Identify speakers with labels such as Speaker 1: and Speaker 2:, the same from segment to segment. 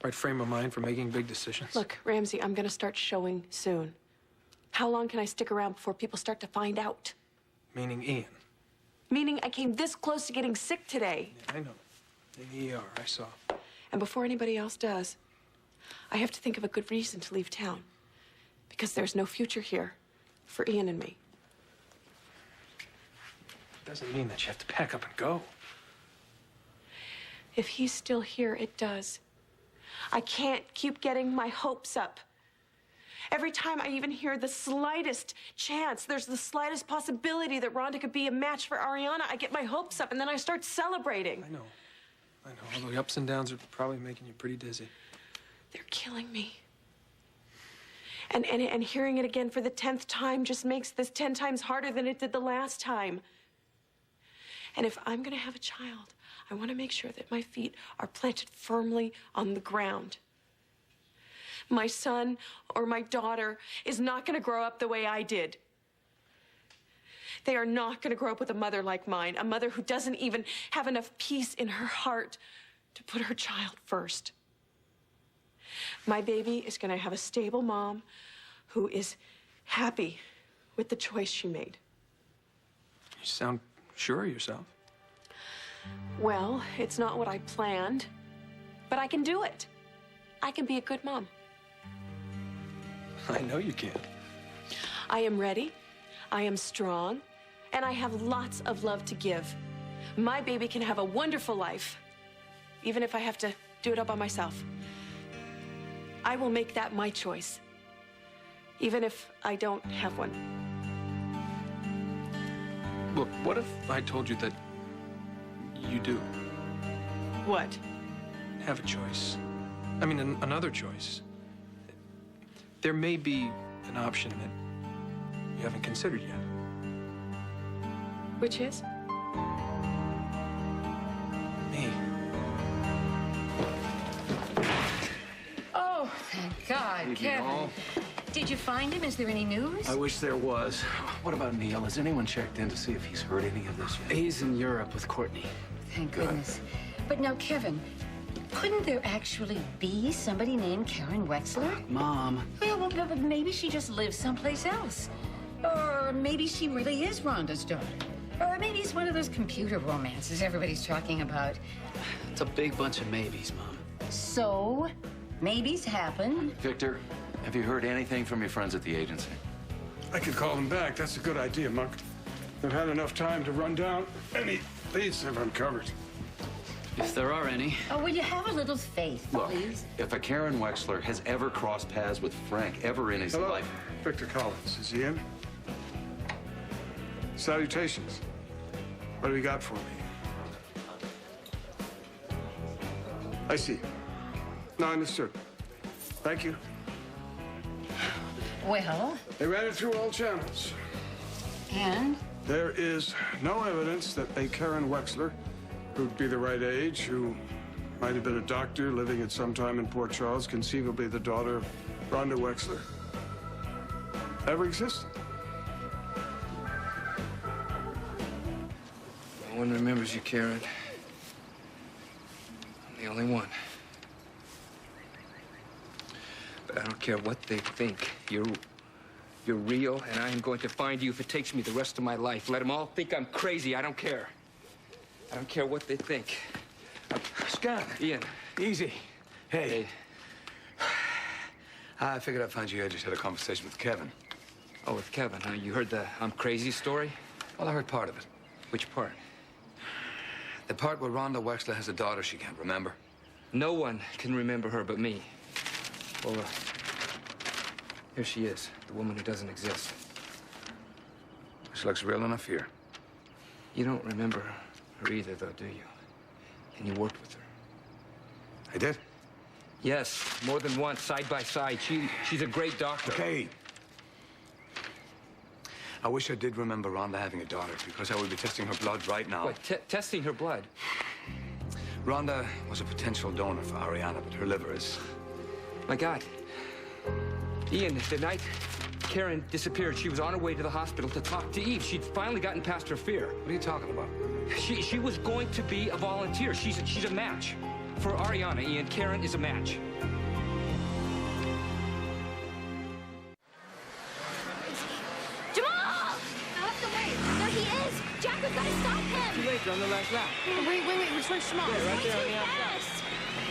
Speaker 1: right frame of mind for making big decisions.
Speaker 2: Look, Ramsey, I'm gonna start showing soon. How long can I stick around before people start to find out?
Speaker 1: Meaning Ian.
Speaker 2: Meaning I came this close to getting sick today.
Speaker 1: Yeah, I know. In the ER, I saw.
Speaker 2: And before anybody else does, I have to think of a good reason to leave town. Because there's no future here for Ian and me.
Speaker 1: Doesn't mean that you have to pack up and go.
Speaker 2: If he's still here, it does. I can't keep getting my hopes up. Every time I even hear the slightest chance, there's the slightest possibility that Rhonda could be a match for Ariana, I get my hopes up and then I start celebrating.
Speaker 1: I know. All the ups and downs are probably making you pretty dizzy.
Speaker 2: They're killing me. And hearing it again for the 10th time just makes this 10 times harder than it did the last time. And if I'm gonna have a child, I want to make sure that my feet are planted firmly on the ground. My son or my daughter is not going to grow up the way I did. They are not going to grow up with a mother like mine, a mother who doesn't even have enough peace in her heart to put her child first. My baby is going to have a stable mom who is happy with the choice she made.
Speaker 1: You sound sure of yourself.
Speaker 2: Well, it's not what I planned, but I can do it. I can be a good mom.
Speaker 1: I know you can.
Speaker 2: I am ready, I am strong, and I have lots of love to give. My baby can have a wonderful life, even if I have to do it all by myself. I will make that my choice, even if I don't have one.
Speaker 1: Look, what if I told you that you do
Speaker 2: What?
Speaker 1: have a choice? I mean, another choice. There may be an option that you haven't considered yet.
Speaker 2: Which is?
Speaker 1: Me.
Speaker 3: Oh, thank God, Kevin. Did you find him? Is there any news?
Speaker 4: I wish there was. What about Neil? Has anyone checked in to see if he's heard any of this yet?
Speaker 5: He's in Europe with Courtney.
Speaker 3: Thank goodness. But now, Kevin, couldn't there actually be somebody named Karen Wexler?
Speaker 5: Mom.
Speaker 3: Well, but maybe she just lives someplace else. Or maybe she really is Rhonda's daughter. Or maybe it's one of those computer romances everybody's talking about.
Speaker 5: It's a big bunch of maybes, Mom.
Speaker 3: So, maybes happen.
Speaker 4: Victor, have you heard anything from your friends at the agency?
Speaker 6: I could call them back. That's a good idea, Monk. They've had enough time to run down any leads they've uncovered.
Speaker 5: If there are any.
Speaker 3: Oh, will you have a little faith,
Speaker 4: Look,
Speaker 3: please?
Speaker 4: if a Karen Wexler has ever crossed paths with Frank ever in his
Speaker 6: Hello,
Speaker 4: life...
Speaker 6: Victor Collins. Is he in? Salutations. What do we got for me? I see. No, understood. Thank you.
Speaker 3: Well,
Speaker 6: They ran it through all channels.
Speaker 3: and?
Speaker 6: There is no evidence that a Karen Wexler, who'd be the right age, who might have been a doctor living at some time in Port Charles, conceivably the daughter of Rhonda Wexler, ever existed.
Speaker 5: No one remembers you, Karen. I'm the only one. But I don't care what they think. You're real, and I am going to find you if it takes me the rest of my life. Let them all think I'm crazy. I don't care. I don't care what they think.
Speaker 4: Scott.
Speaker 5: Ian.
Speaker 4: Easy. Hey.
Speaker 5: Hey.
Speaker 4: I figured I'd find you. I just had a conversation with Kevin.
Speaker 5: Oh, with Kevin, huh? You heard the I'm crazy story?
Speaker 4: Well, I heard part of it.
Speaker 5: Which part?
Speaker 4: The part where Rhonda Wexler has a daughter she can't remember.
Speaker 5: No one can remember her but me. Well, here she is, the woman who doesn't exist.
Speaker 4: She looks real enough here.
Speaker 5: You don't remember her either, though, do you? And you worked with her.
Speaker 6: I did?
Speaker 5: Yes, more than once, side by side. She's a great doctor.
Speaker 4: Okay. I wish I did remember Rhonda having a daughter, because I would be testing her blood right now.
Speaker 5: What, testing her blood?
Speaker 4: Rhonda was a potential donor for Ariana, but her liver is...
Speaker 5: My God. Ian, the night Karen disappeared, she was on her way to the hospital to talk to Eve. She'd finally gotten past her fear.
Speaker 4: What are you talking about?
Speaker 5: She was going to be a volunteer. She's a match. For Ariana, Ian, Karen is a match.
Speaker 7: Jamal! Out of the way! There he is! Jack, we've got to stop him!
Speaker 5: Too late, you're on the last lap.
Speaker 7: Wait, which one's Jamal?
Speaker 5: Yeah, right
Speaker 7: He's
Speaker 5: there on
Speaker 7: going
Speaker 5: the
Speaker 7: too
Speaker 5: outside.
Speaker 7: fast!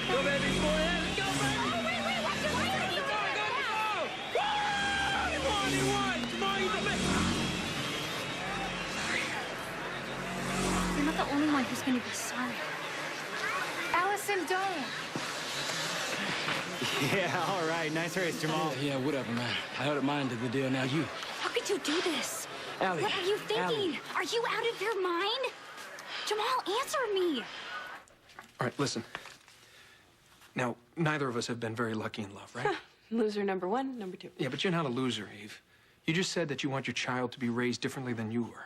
Speaker 5: Go, baby, go ahead, go, baby!
Speaker 7: Oh, wait, watch it! Why did he do that?
Speaker 5: He won! Come on, he's a bit...
Speaker 7: You're not the only one who's going to be sorry. Allison, don't!
Speaker 8: Yeah, all right. Nice race, Jamal.
Speaker 9: Yeah, whatever, man. I heard my end of the deal. Now you.
Speaker 7: How could you do this?
Speaker 9: Allie.
Speaker 7: What are you thinking?
Speaker 9: Allie.
Speaker 7: Are you out of your mind? Jamal, answer me!
Speaker 1: All right, listen. Now, neither of us have been very lucky in love, right?
Speaker 2: Loser number one, number two.
Speaker 1: Yeah, but you're not a loser, Eve. You just said that you want your child to be raised differently than you were.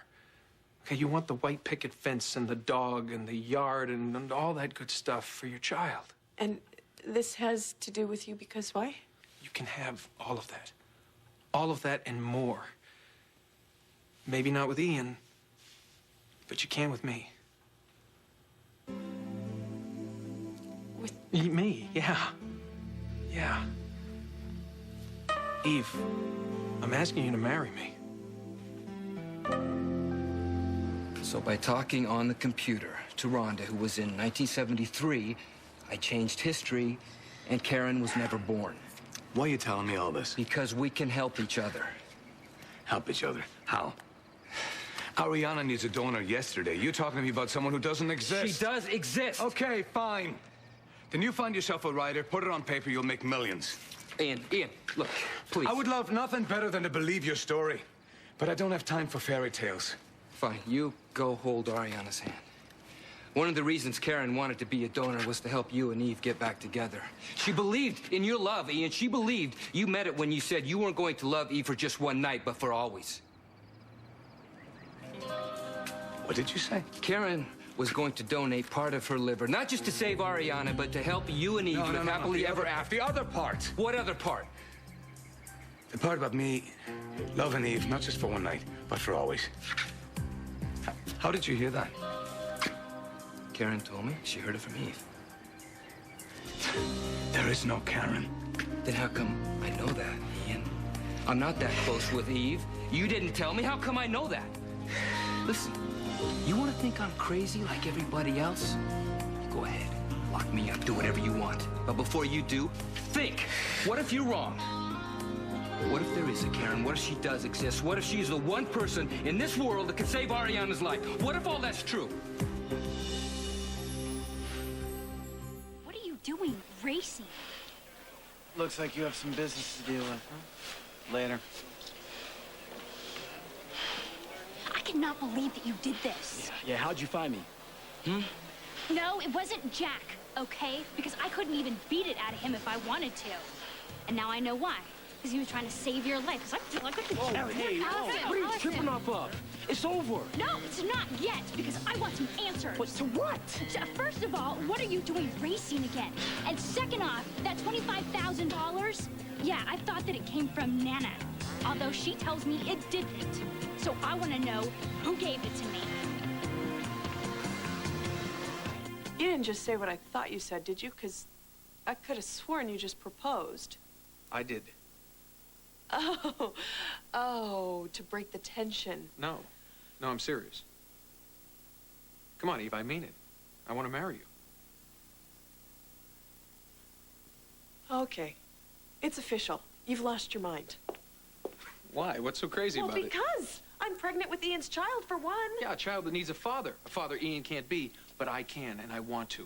Speaker 1: Okay, you want the white picket fence and the dog and the yard and all that good stuff for your child.
Speaker 2: And this has to do with you because why?
Speaker 1: You can have all of that. All of that and more. Maybe not with Ian, but you can with me.
Speaker 2: With
Speaker 1: Me, yeah. Yeah. Eve, I'm asking you to marry me.
Speaker 5: So by talking on the computer to Rhonda, who was in 1973, I changed history, and Karen was never born.
Speaker 4: Why are you telling me all this?
Speaker 5: Because we can help each other.
Speaker 4: Help each other. How? Ariana needs a donor yesterday. You're talking to me about someone who doesn't exist.
Speaker 5: She does exist.
Speaker 4: Okay, fine. Then you find yourself a writer, put it on paper, you'll make millions.
Speaker 5: Ian, look, please.
Speaker 4: I would love nothing better than to believe your story. But I don't have time for fairy tales.
Speaker 5: Fine, you go hold Ariana's hand. One of the reasons Karen wanted to be a donor was to help you and Eve get back together. She believed in your love, Ian. She believed you meant it when you said you weren't going to love Eve for just one night, but for always.
Speaker 4: What did you say?
Speaker 5: Karen was going to donate part of her liver, not just to save Ariana, but to help you and Eve live happily ever after.
Speaker 4: The other part.
Speaker 5: What other part?
Speaker 4: The part about me loving Eve, not just for one night, but for always. How did you hear that?
Speaker 5: Karen told me. She heard it from Eve.
Speaker 4: There is no Karen.
Speaker 5: Then how come I know that, Ian? I'm not that close with Eve. You didn't tell me. How come I know that? Listen, you want to think I'm crazy like everybody else? Go ahead. Lock me up. Do whatever you want. But before you do, think. What if you're wrong? What if there is a Karen? What if she does exist? What if she's the one person in this world that can save Ariana's life? What if all that's true?
Speaker 7: What are you doing? Racing?
Speaker 8: Looks like you have some business to deal with, huh? Later.
Speaker 7: I cannot believe that you did this.
Speaker 9: Yeah, how'd you find me?
Speaker 7: No, it wasn't Jack, okay? Because I couldn't even beat it out of him if I wanted to. And now I know why. Because he was trying to save your life. Because I feel like I could kill
Speaker 9: Hey,
Speaker 7: you.
Speaker 9: what are you tripping off of? It's over.
Speaker 7: No, it's not yet, because I want some answers.
Speaker 9: But to what?
Speaker 7: So, first of all, what are you doing racing again? And second off, that $25,000? Yeah, I thought that it came from Nana. Although she tells me it didn't. So I want to know who gave it to me.
Speaker 2: You didn't just say what I thought you said, did you? Because I could have sworn you just proposed.
Speaker 1: I did.
Speaker 2: Oh, to break the tension.
Speaker 1: No, I'm serious. Come on, Eve, I mean it. I want to marry you.
Speaker 2: Okay, it's official. You've lost your mind.
Speaker 1: Why? What's so crazy
Speaker 2: Well,
Speaker 1: about it?
Speaker 2: because I'm pregnant with Ian's child, for one.
Speaker 1: Yeah, a child that needs a father. A father Ian can't be, but I can, and I want to.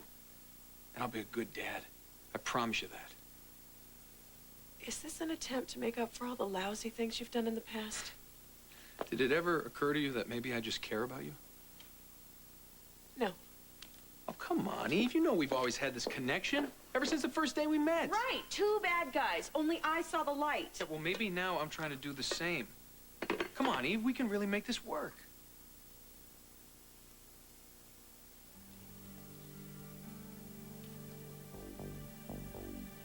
Speaker 1: And I'll be a good dad. I promise you that.
Speaker 2: Is this an attempt to make up for all the lousy things you've done in the past?
Speaker 1: Did it ever occur to you that maybe I just care about you?
Speaker 2: No.
Speaker 1: Oh, come on, Eve. You know we've always had this connection. Ever since the first day we met.
Speaker 2: Right, two bad guys. Only I saw the light.
Speaker 1: Yeah, well, maybe now I'm trying to do the same. Come on, Eve. We can really make this work.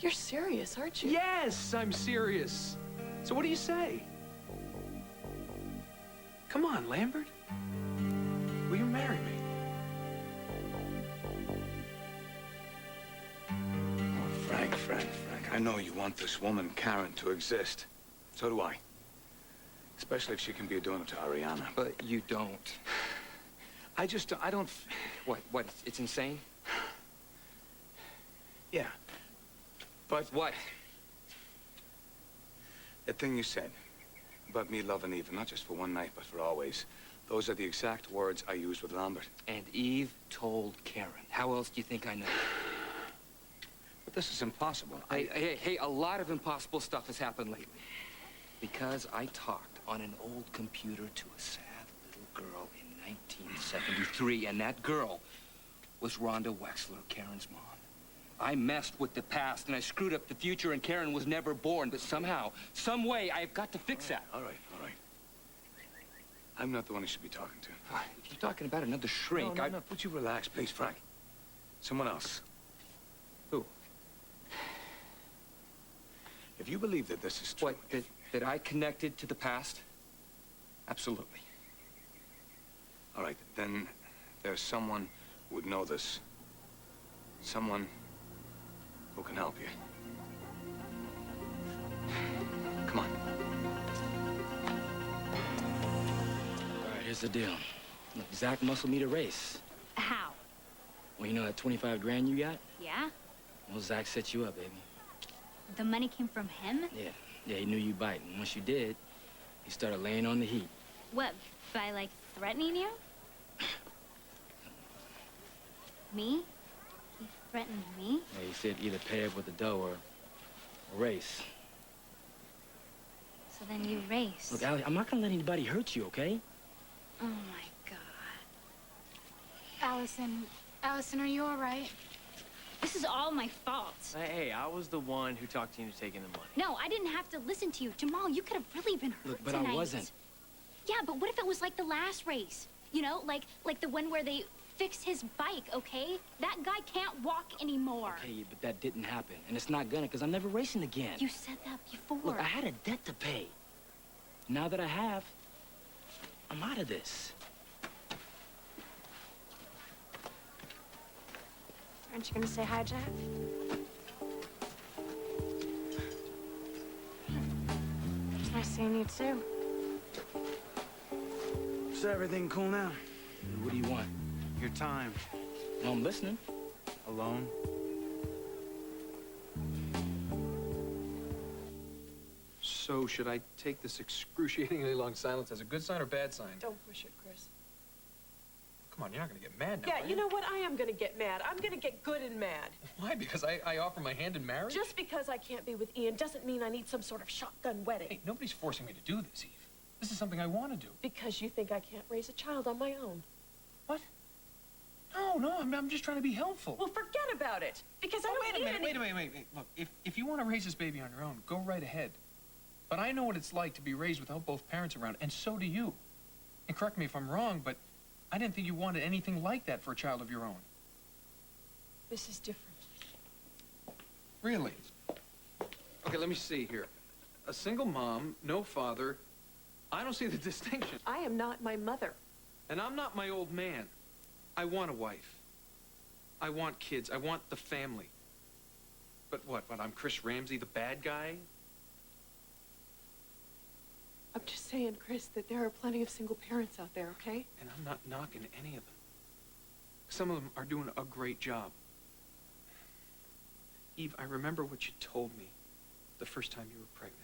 Speaker 2: You're serious, aren't you?
Speaker 1: Yes, I'm serious. So what do you say? Come on, Lambert. Will you marry me?
Speaker 4: Frank, I know you want this woman, Karen, to exist. So do I. Especially if she can be a donor to Ariana.
Speaker 5: But you don't.
Speaker 4: I don't...
Speaker 5: What, it's insane?
Speaker 4: Yeah. But
Speaker 5: What?
Speaker 4: the thing you said about me loving Eve, not just for one night, but for always, those are the exact words I used with Lambert.
Speaker 5: And Eve told Karen. How else do you think I know?
Speaker 4: But this is impossible.
Speaker 5: Hey, a lot of impossible stuff has happened lately. Because I talked on an old computer to a sad little girl in 1973, and that girl was Rhonda Wexler, Karen's mom. I messed with the past, and I screwed up the future, and Karen was never born. But somehow, some way, I've got to fix that.
Speaker 4: All right. I'm not the one you should be talking to.
Speaker 5: If you're talking about another shrink,
Speaker 4: No, would you relax, please, Frank? Someone else.
Speaker 5: Who?
Speaker 4: If you believe that this is true...
Speaker 5: What, that I connected to the past? Absolutely.
Speaker 4: All right, then there's someone who would know this. Someone who can help you. Come on.
Speaker 9: All right, here's the deal. Look, Zach muscled me to race.
Speaker 7: How?
Speaker 9: Well, you know that 25 grand you got?
Speaker 7: Yeah?
Speaker 9: Well, Zach set you up, baby.
Speaker 7: The money came from him?
Speaker 9: Yeah, he knew you'd bite. And once you did, he started laying on the heat.
Speaker 7: What, by, like, threatening you? Me? He threatened me?
Speaker 9: Yeah, he said either pay up with the dough or race.
Speaker 7: So then you race.
Speaker 9: Look, Allie, I'm not gonna let anybody hurt you, okay?
Speaker 7: Oh, my God.
Speaker 10: Allison, are you all right?
Speaker 7: This is all my fault.
Speaker 8: Hey, I was the one who talked to you into taking the money.
Speaker 7: No, I didn't have to listen to you. Jamal, you could have really been hurt
Speaker 9: Look, but
Speaker 7: tonight.
Speaker 9: I wasn't.
Speaker 7: Yeah, but what if it was like the last race? You know, like the one where they fixed his bike, okay? That guy can't walk anymore.
Speaker 9: Okay, but that didn't happen. And it's not gonna, because I'm never racing again.
Speaker 7: You said that before.
Speaker 9: Look, I had a debt to pay. Now that I have, I'm out of this.
Speaker 2: Aren't you gonna say hi, Jack?
Speaker 10: It's nice seeing you, too.
Speaker 8: Is everything cool now?
Speaker 9: What do you want?
Speaker 8: Your time.
Speaker 9: No, I'm listening.
Speaker 8: Alone?
Speaker 1: So, should I take this excruciatingly long silence as a good sign or bad sign?
Speaker 2: Don't push it, Chris.
Speaker 1: Come on, you're not gonna get mad now,
Speaker 2: Yeah,
Speaker 1: are
Speaker 2: you know what? I am gonna get mad. I'm gonna get good and mad.
Speaker 1: Why? Because I offer my hand in marriage?
Speaker 2: Just because I can't be with Ian doesn't mean I need some sort of shotgun wedding.
Speaker 1: Hey, nobody's forcing me to do this, Eve. This is something I want to do.
Speaker 2: Because you think I can't raise a child on my own.
Speaker 1: What? No, I'm just trying to be helpful.
Speaker 2: Well, forget about it. Because I don't
Speaker 1: wait a
Speaker 2: need
Speaker 1: minute,
Speaker 2: any...
Speaker 1: wait. Look, if you want to raise this baby on your own, go right ahead. But I know what it's like to be raised without both parents around, and so do you. And correct me if I'm wrong, but I didn't think you wanted anything like that for a child of your own.
Speaker 2: This is different.
Speaker 1: Really? Okay, let me see here. A single mom, no father. I don't see the distinction.
Speaker 2: I am not my mother.
Speaker 1: And I'm not my old man. I want a wife. I want kids. I want the family. But what, I'm Chris Ramsey, the bad guy?
Speaker 2: I'm just saying, Chris, that there are plenty of single parents out there, okay?
Speaker 1: And I'm not knocking any of them. Some of them are doing a great job. Eve, I remember what you told me the first time you were pregnant.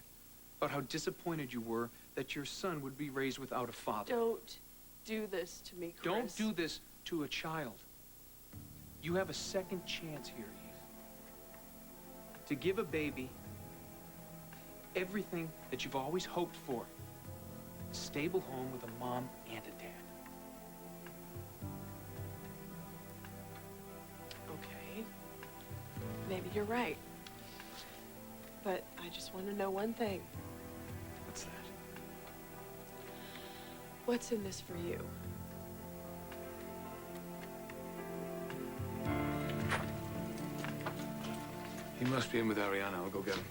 Speaker 1: About how disappointed you were that your son would be raised without a father.
Speaker 2: Don't do this to me, Chris.
Speaker 1: Don't do this to a child. You have a second chance here, Eve. To give a baby everything that you've always hoped for. A stable home with a mom and a dad.
Speaker 2: Okay. Maybe you're right. But I just want to know one thing.
Speaker 1: What's that?
Speaker 2: What's in this for you?
Speaker 4: He must be in with Ariana. I'll go get him.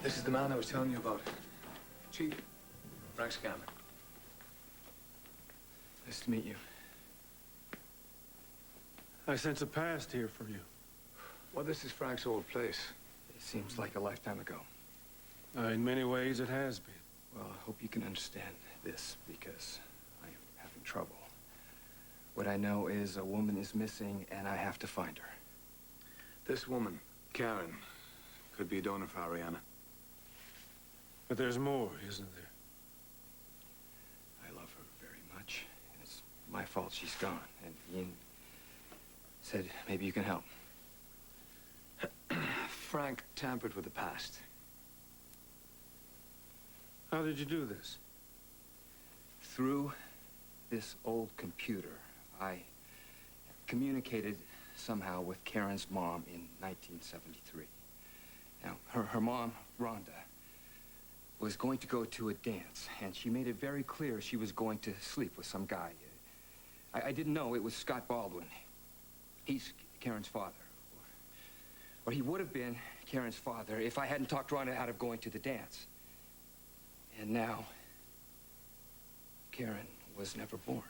Speaker 4: This is the man I was telling you about. Chief, Frank Scanlon.
Speaker 5: Nice to meet you.
Speaker 6: I sense a past here for you.
Speaker 4: Well, this is Frank's old place.
Speaker 5: It seems like a lifetime ago.
Speaker 6: In many ways, it has been.
Speaker 5: Well, I hope you can understand this, because I am having trouble. What I know is a woman is missing, and I have to find her.
Speaker 4: This woman, Karen, could be a donor for Ariana.
Speaker 6: But there's more, isn't there?
Speaker 5: I love her very much, and it's my fault she's gone. And Ian said maybe you can help.
Speaker 4: Frank tampered with the past.
Speaker 6: How did you do this?
Speaker 5: Through this old computer, I communicated somehow with Karen's mom in 1973. Now, her mom, Rhonda, was going to go to a dance, and she made it very clear she was going to sleep with some guy. I didn't know it was Scott Baldwin. He's Karen's father. Or he would have been Karen's father if I hadn't talked Rhonda out of going to the dance. And now, Karen was never born.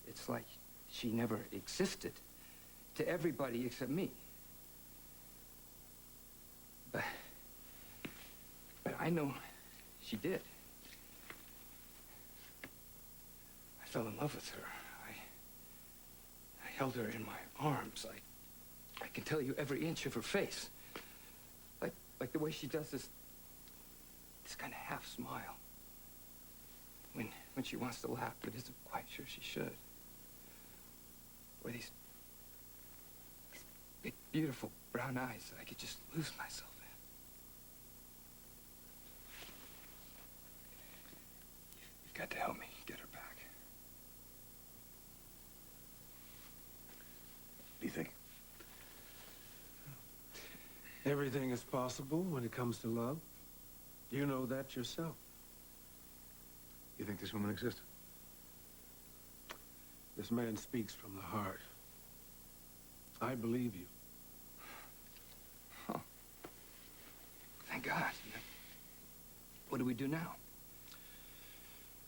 Speaker 5: It's like she never existed to everybody except me. But I know she did. I fell in love with her. I held her in my arms. I can tell you every inch of her face. Like the way she does this kind of half smile. When she wants to laugh, but isn't quite sure she should. Or these big, beautiful brown eyes that I could just lose myself in. You've got to help me get her back.
Speaker 4: What do you think?
Speaker 6: Everything is possible when it comes to love. You know that yourself.
Speaker 4: You think this woman exists?
Speaker 6: This man speaks from the heart. I believe you.
Speaker 5: Huh. Thank God. What do we do now?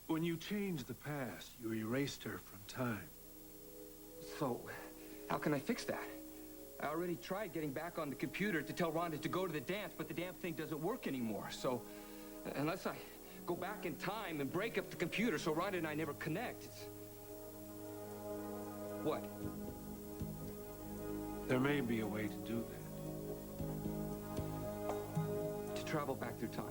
Speaker 6: When you changed the past, you erased her from time.
Speaker 5: So, how can I fix that? I already tried getting back on the computer to tell Rhonda to go to the dance, but the damn thing doesn't work anymore. So, unless I go back in time and break up the computer so Rhonda and I never connect, it's... What?
Speaker 6: There may be a way to do that.
Speaker 5: To travel back through time.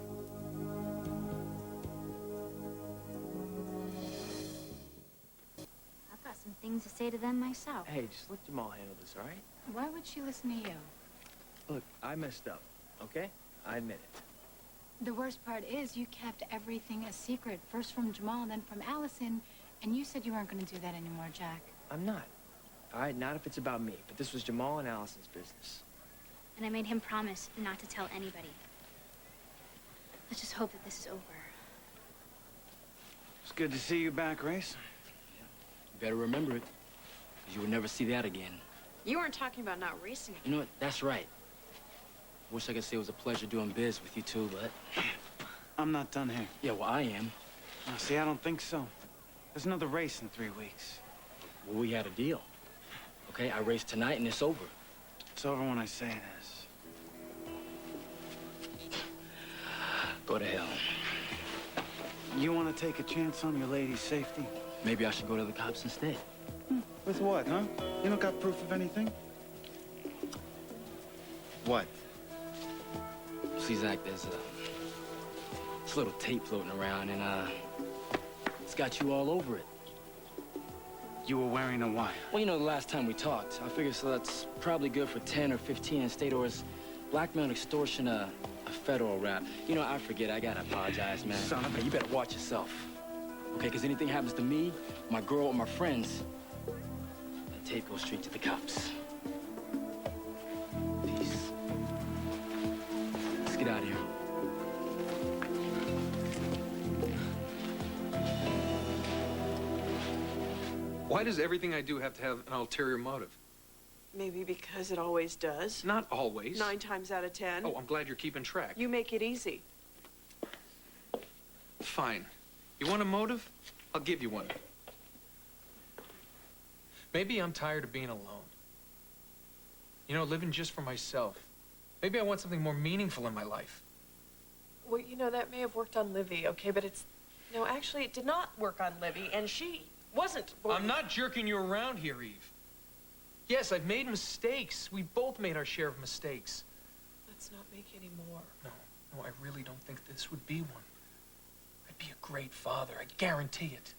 Speaker 10: I've got some things to say to them myself.
Speaker 9: Hey, just let Jamal handle this, all right?
Speaker 10: Why would she listen to you?
Speaker 9: Look, I messed up, okay? I admit it.
Speaker 10: The worst part is you kept everything a secret, first from Jamal, then from Allison, and you said you weren't going to do that anymore, Jack.
Speaker 9: I'm not. All right, not if it's about me, but this was Jamal and Allison's business.
Speaker 7: And I made him promise not to tell anybody. Let's just hope that this is over.
Speaker 8: It's good to see you back, Race.
Speaker 9: You better remember it, because you will never see that again.
Speaker 2: You weren't talking about not racing again.
Speaker 9: You know what? That's right. Wish I could say it was a pleasure doing biz with you two, but...
Speaker 8: I'm not done here.
Speaker 9: Yeah, well, I am.
Speaker 8: See, I don't think so. There's another race in 3 weeks.
Speaker 9: Well, we had a deal. Okay, I raced tonight and it's over.
Speaker 8: It's over when I say it is.
Speaker 9: Go to hell.
Speaker 8: You want to take a chance on your lady's safety?
Speaker 9: Maybe I should go to the cops instead.
Speaker 8: With what, huh? You don't got proof of anything? What?
Speaker 9: See, Zach, there's this little tape floating around, and it's got you all over it.
Speaker 8: You were wearing a wire.
Speaker 9: Well, you know, the last time we talked, I figured so that's probably good for 10 or 15 in state, or is blackmail and extortion a federal rap? You know, I forget. I gotta apologize, man.
Speaker 8: Son of a...
Speaker 9: Hey, you better watch yourself. Okay, because anything happens to me, my girl, or my friends, that tape goes straight to the cops. Peace. Let's get out of here.
Speaker 1: Why does everything I do have to have an ulterior motive?
Speaker 2: Maybe because it always does.
Speaker 1: Not always.
Speaker 2: 9 times out of 10.
Speaker 1: Oh, I'm glad you're keeping track.
Speaker 2: You make it easy.
Speaker 1: Fine. You want a motive? I'll give you one. Maybe I'm tired of being alone. You know, living just for myself. Maybe I want something more meaningful in my life.
Speaker 2: Well, you know, that may have worked on Livy, okay? But it's... No, actually, it did not work on Livy, and she wasn't born...
Speaker 1: I'm not jerking you around here, Eve. Yes, I've made mistakes. We both made our share of mistakes.
Speaker 2: Let's not make any more.
Speaker 1: No, I really don't think this would be one. I'd be a great father, I guarantee it.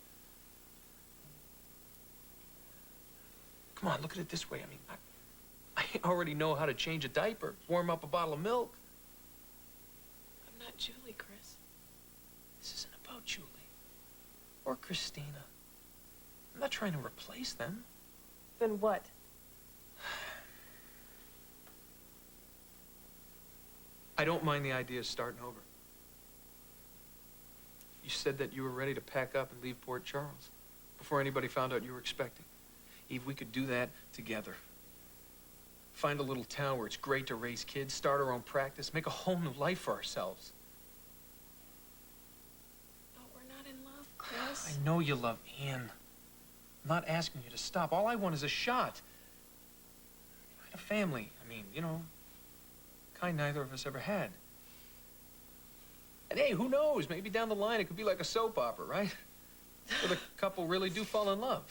Speaker 1: Come on, look at it this way. I mean, I already know how to change a diaper, warm up a bottle of milk.
Speaker 2: I'm not Julie, Chris.
Speaker 1: This isn't about Julie or Christina. I'm not trying to replace them.
Speaker 2: Then what?
Speaker 1: I don't mind the idea of starting over. You said that you were ready to pack up and leave Port Charles before anybody found out you were expecting. Eve, we could do that together. Find a little town where it's great to raise kids, start our own practice, make a whole new life for ourselves.
Speaker 2: But we're not in love, Chris.
Speaker 1: I know you love Ian. I'm not asking you to stop. All I want is a shot. A family. I mean, you know, kind neither of us ever had. And hey, who knows? Maybe down the line it could be like a soap opera, right? Where the couple really do fall in love.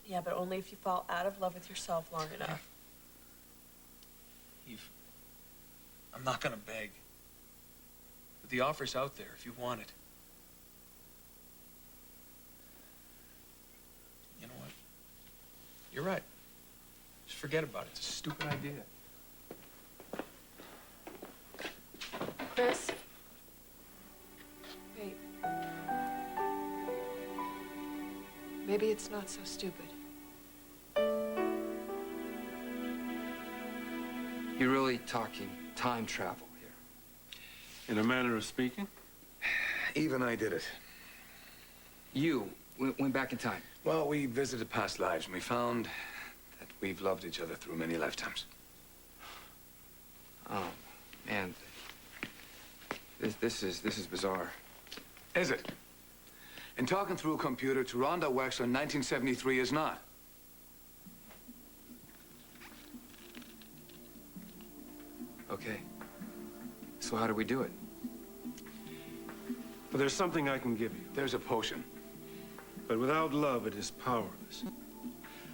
Speaker 2: Yeah, but only if you fall out of love with yourself long enough.
Speaker 1: Eve, I'm not gonna beg. But the offer's out there if you want it. You know what? You're right. Just forget about it. It's a stupid idea.
Speaker 2: Chris? Wait. Maybe it's not so stupid.
Speaker 5: You're really talking time travel here.
Speaker 6: In a manner of speaking?
Speaker 4: Eve and I did it.
Speaker 5: You went back in time.
Speaker 4: Well, we visited past lives, and we found that we've loved each other through many lifetimes.
Speaker 5: Oh, man. This is bizarre.
Speaker 4: Is it? And talking through a computer to Rhonda Wexler in 1973 is not.
Speaker 5: Okay. So how do we do it?
Speaker 6: Well, there's something I can give you.
Speaker 4: There's a potion.
Speaker 6: But without love, it is powerless.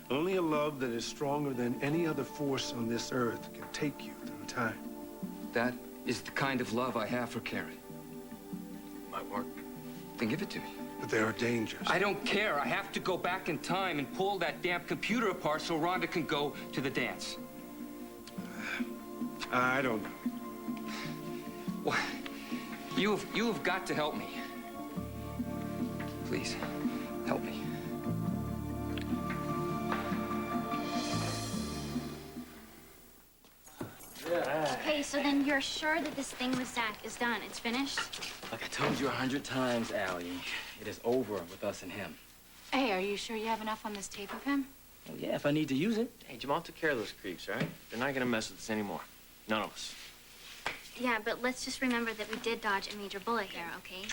Speaker 6: Only a love that is stronger than any other force on this earth can take you through time.
Speaker 5: That is the kind of love I have for Karen.
Speaker 4: Might work.
Speaker 5: Then give it to me.
Speaker 6: But there are dangers.
Speaker 5: I don't care. I have to go back in time and pull that damn computer apart so Rhonda can go to the dance.
Speaker 6: I don't know.
Speaker 5: Well, you have got to help me. Please, help me.
Speaker 7: Okay, so then you're sure that this thing with Zach is done? It's finished?
Speaker 9: Like I told you 100 times, Allie, it is over with us and him.
Speaker 10: Hey, are you sure you have enough on this tape of him?
Speaker 9: Well, yeah, if I need to use it.
Speaker 8: Hey, Jamal took care of those creeps, all right? They're not gonna mess with us anymore. None of us.
Speaker 7: Yeah, but let's just remember that we did dodge a major bullet here, okay?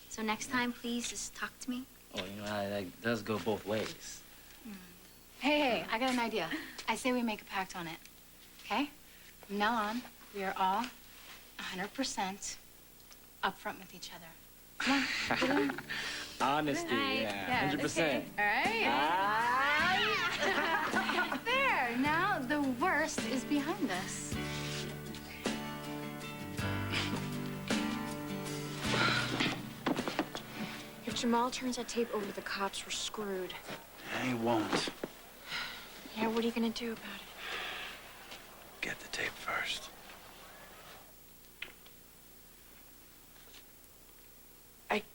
Speaker 7: So next time, please just talk to me.
Speaker 9: Oh, you know, that does go both ways.
Speaker 10: Hey, I got an idea. I say we make a pact on it, okay? From now on, we are all 100% upfront with each other. Come on, get in.
Speaker 9: Honesty, yeah, 100%.
Speaker 10: Okay. All right. There. Now the worst is behind us.
Speaker 2: If Jamal turns that tape over to the cops, we're screwed.
Speaker 8: He won't.
Speaker 2: Yeah, what are you gonna do about it?
Speaker 8: Get the tape first.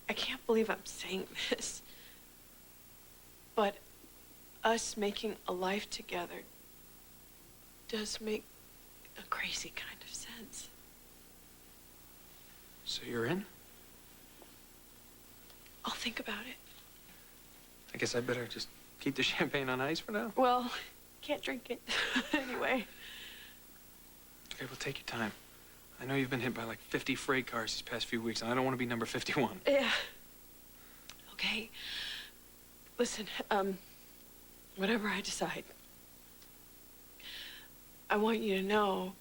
Speaker 2: I can't believe I'm saying this, but us making a life together does make a crazy kind of sense.
Speaker 1: So you're in?
Speaker 2: I'll think about it.
Speaker 1: I guess I better just Keep the champagne on ice for now?
Speaker 2: Well, can't drink it anyway.
Speaker 1: Okay, well, take your time. I know you've been hit by like 50 freight cars these past few weeks, and I don't want to be number 51.
Speaker 2: Yeah. Okay. Listen, whatever I decide, I want you to know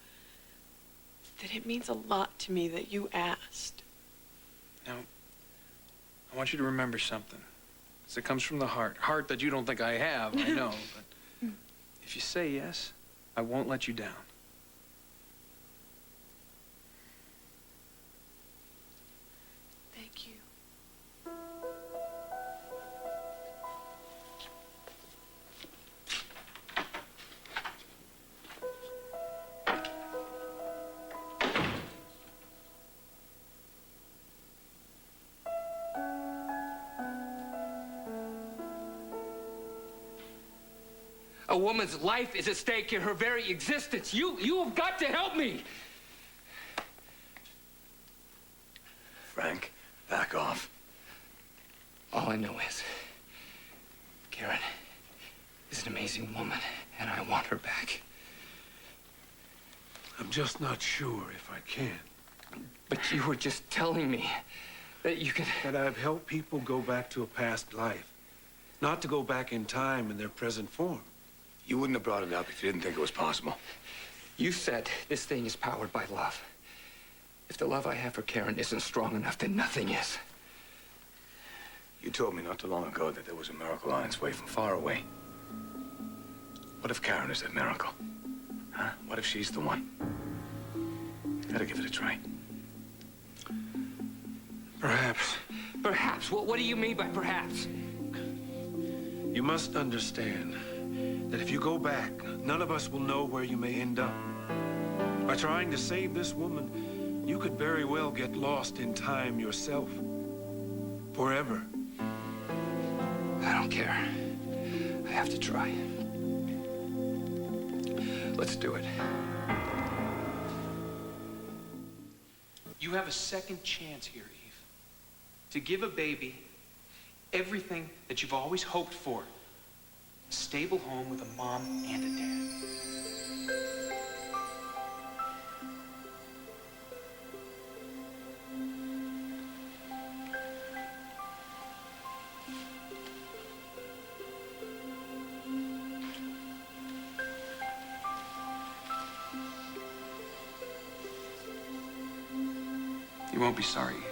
Speaker 2: that it means a lot to me that you asked.
Speaker 1: Now, I want you to remember something. 'Cause it comes from the heart. Heart that you don't think I have, I know, but if you say yes, I won't let you down.
Speaker 2: Thank you.
Speaker 5: A woman's life is at stake in her very existence. You have got to help me.
Speaker 4: Frank, back off.
Speaker 5: All I know is Karen is an amazing woman, and I want her back.
Speaker 6: I'm just not sure if I can.
Speaker 5: But you were just telling me that you could...
Speaker 6: That I've helped people go back to a past life. Not to go back in time in their present form.
Speaker 4: You wouldn't have brought it up if you didn't think it was possible.
Speaker 5: You said this thing is powered by love. If the love I have for Karen isn't strong enough, then nothing is.
Speaker 4: You told me not too long ago that there was a miracle on its way from far away. What if Karen is that miracle? Huh? What if she's the one? Gotta give it a try.
Speaker 6: Perhaps.
Speaker 5: Perhaps? What do you mean by perhaps?
Speaker 6: You must understand that if you go back, none of us will know where you may end up. By trying to save this woman, you could very well get lost in time yourself. Forever.
Speaker 5: I don't care. I have to try. Let's do it.
Speaker 1: You have a second chance here, Eve, to give a baby everything that you've always hoped for. A stable home with a mom and a dad. You won't be sorry, Eve.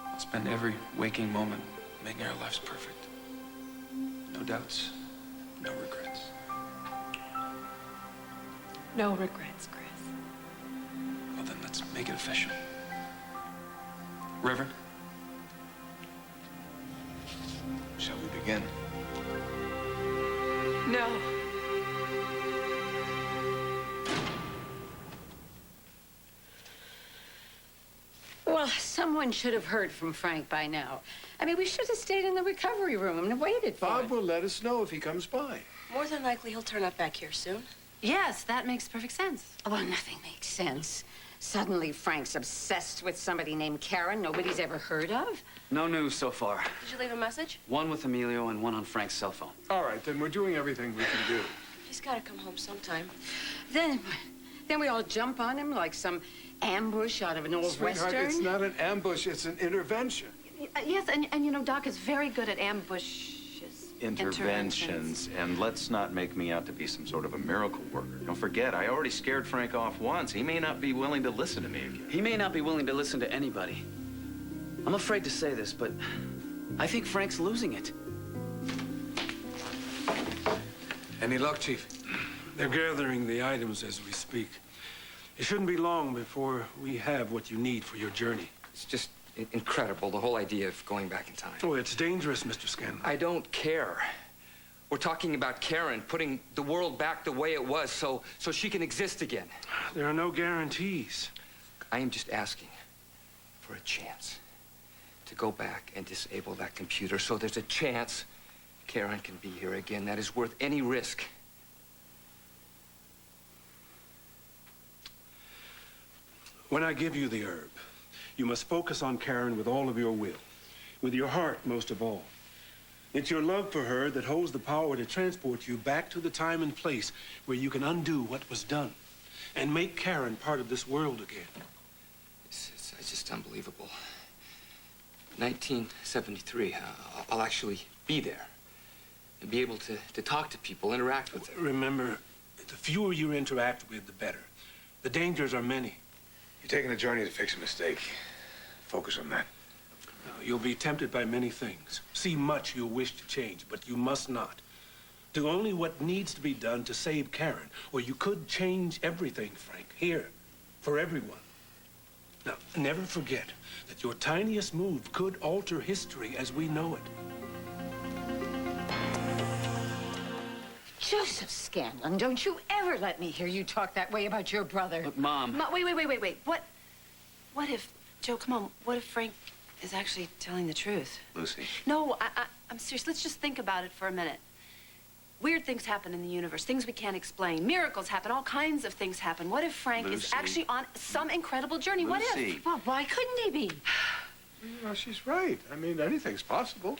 Speaker 1: I'll spend every waking moment making our lives perfect. No doubts, no regrets.
Speaker 2: No regrets, Chris.
Speaker 1: Well, then let's make it official. Reverend?
Speaker 4: Shall we begin?
Speaker 2: No.
Speaker 3: Well, someone should have heard from Frank by now. I mean, we should have stayed in the recovery room and waited for
Speaker 6: Bob
Speaker 3: him.
Speaker 6: will let us know if he comes by.
Speaker 2: More than likely, he'll turn up back here soon.
Speaker 10: Yes, that makes perfect sense.
Speaker 3: Well, nothing makes sense. Suddenly, Frank's obsessed with somebody named Karen nobody's ever heard of.
Speaker 8: No news so far.
Speaker 2: Did you leave a message?
Speaker 8: One with Emilio and one on Frank's cell phone.
Speaker 6: All right, then we're doing everything we can do.
Speaker 2: He's got to come home sometime.
Speaker 3: Then we all jump on him like some ambush out of an old
Speaker 6: Sweetheart,
Speaker 3: Western.
Speaker 6: it's not an ambush, it's an intervention.
Speaker 10: Yes, and you know, Doc is very good at ambushes.
Speaker 11: Interventions, and let's not make me out to be some sort of a miracle worker. Don't forget, I already scared Frank off once. He may not be willing to listen to me again.
Speaker 8: He may not be willing to listen to anybody. I'm afraid to say this, but I think Frank's losing it.
Speaker 6: Any luck, Chief? They're gathering the items as we speak. It shouldn't be long before we have what you need for your journey.
Speaker 5: It's just incredible, the whole idea of going back in time.
Speaker 6: Oh, it's dangerous, Mr. Scanlon.
Speaker 5: I don't care. We're talking about Karen, putting the world back the way it was so she can exist again.
Speaker 6: There are no guarantees.
Speaker 5: I am just asking for a chance to go back and disable that computer so there's a chance Karen can be here again. That is worth any risk.
Speaker 6: When I give you the herb, you must focus on Karen with all of your will. With your heart, most of all.
Speaker 12: It's your love for her that holds the power to transport you back to the time and place where you can undo what was done and make Karen part of this world again.
Speaker 5: It's just unbelievable. 1973, I'll actually be there and be able to talk to people, interact with them.
Speaker 12: Remember, the fewer you interact with, the better. The dangers are many.
Speaker 4: You're taking a journey to fix a mistake. Focus on that.
Speaker 12: You'll be tempted by many things. See much you'll wish to change, but you must not. Do only what needs to be done to save Karen, or you could change everything, Frank, here, for everyone. Now, never forget that your tiniest move could alter history as we know it.
Speaker 3: Joseph Scanlon, don't you ever let me hear you talk that way about your brother.
Speaker 8: Look, Mom.
Speaker 2: Wait. What if, Joe, come on, what if Frank is actually telling the truth?
Speaker 4: Lucy.
Speaker 2: No, I'm serious. Let's just think about it for a minute. Weird things happen in the universe, things we can't explain. Miracles happen, all kinds of things happen. What if Frank is actually on some incredible journey?
Speaker 4: Lucy.
Speaker 2: What if? Well, why couldn't he be?
Speaker 6: Well, she's right. I mean, anything's possible.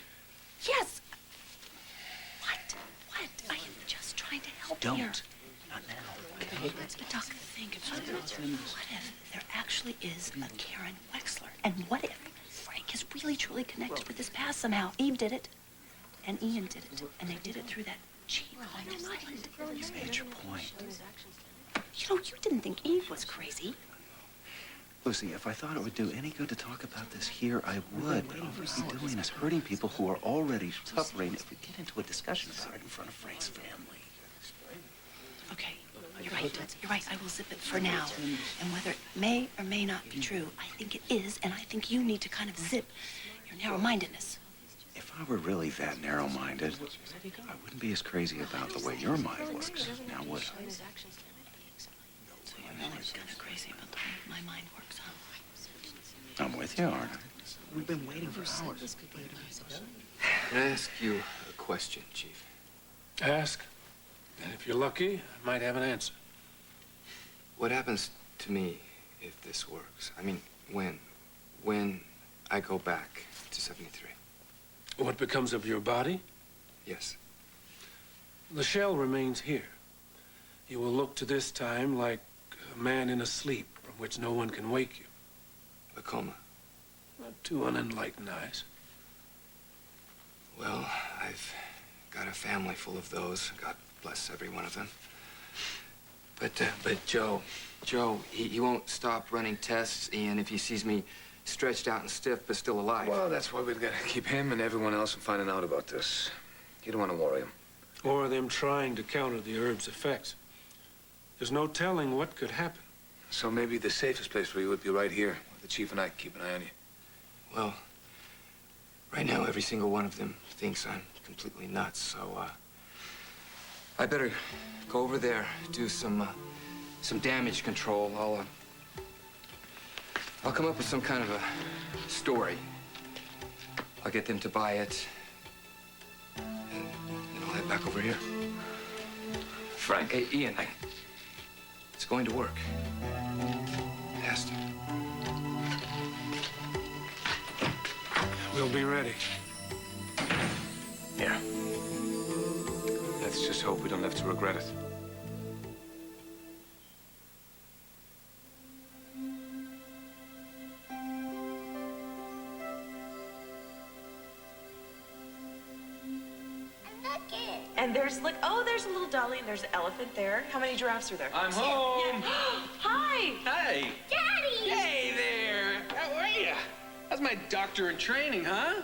Speaker 2: Yes. What? I am just trying to help here.
Speaker 8: Not now.
Speaker 2: Okay, but Doc, think about it. What if there actually is a Karen Wexler? And what if Frank is really, truly connected with his past somehow? Eve did it, and Ian did it, and they did it through that cheap haunted island.
Speaker 8: He's made your point.
Speaker 2: You know, you didn't think Eve was crazy.
Speaker 11: Lucy, if I thought it would do any good to talk about this here, I would. But all we'd be doing is hurting people who are already suffering if we get into a discussion about it in front of Frank's family.
Speaker 2: Okay, you're right. I will zip it for now. And whether it may or may not be true, I think it is, and I think you need to kind of zip your narrow-mindedness.
Speaker 11: If I were really that narrow-minded, I wouldn't be as crazy about the way your mind works, now would I?
Speaker 2: So you're really kind of crazy about the way my mind works, huh?
Speaker 11: I'm with you, aren't I?
Speaker 8: We've been waiting for hours.
Speaker 5: Can I ask you a question, Chief?
Speaker 12: Ask, and if you're lucky, I might have an answer.
Speaker 5: What happens to me if this works? I mean, when I go back to 73?
Speaker 12: What becomes of your body?
Speaker 5: Yes.
Speaker 12: The shell remains here. You will look to this time like a man in a sleep from which no one can wake you.
Speaker 5: A coma?
Speaker 12: Not too unenlightened eyes.
Speaker 5: Well, I've got a family full of those. God bless every one of them. But Joe, he won't stop running tests, Ian, if he sees me stretched out and stiff but still alive.
Speaker 4: Well, that's why we've got to keep him and everyone else from finding out about this. You don't want to worry him.
Speaker 12: Or them trying to counter the herb's effects. There's no telling what could happen.
Speaker 4: So maybe the safest place for you would be right here, where the Chief and I can keep an eye on you.
Speaker 5: Well, right now, every single one of them thinks I'm completely nuts, so, I better go over there, do some damage control. I'll come up with some kind of a story. I'll get them to buy it, and I'll head back over here.
Speaker 4: Frank.
Speaker 5: Hey, Ian, it's going to work. It has to.
Speaker 12: We'll be ready.
Speaker 4: Yeah. Let's just hope we don't have to regret it.
Speaker 2: And there's there's a little dolly and there's an elephant there. How many giraffes are there?
Speaker 1: I'm home.
Speaker 2: Hi.
Speaker 1: Hey.
Speaker 7: Daddy!
Speaker 1: Hey there. How are you? That's my doctor in training, huh?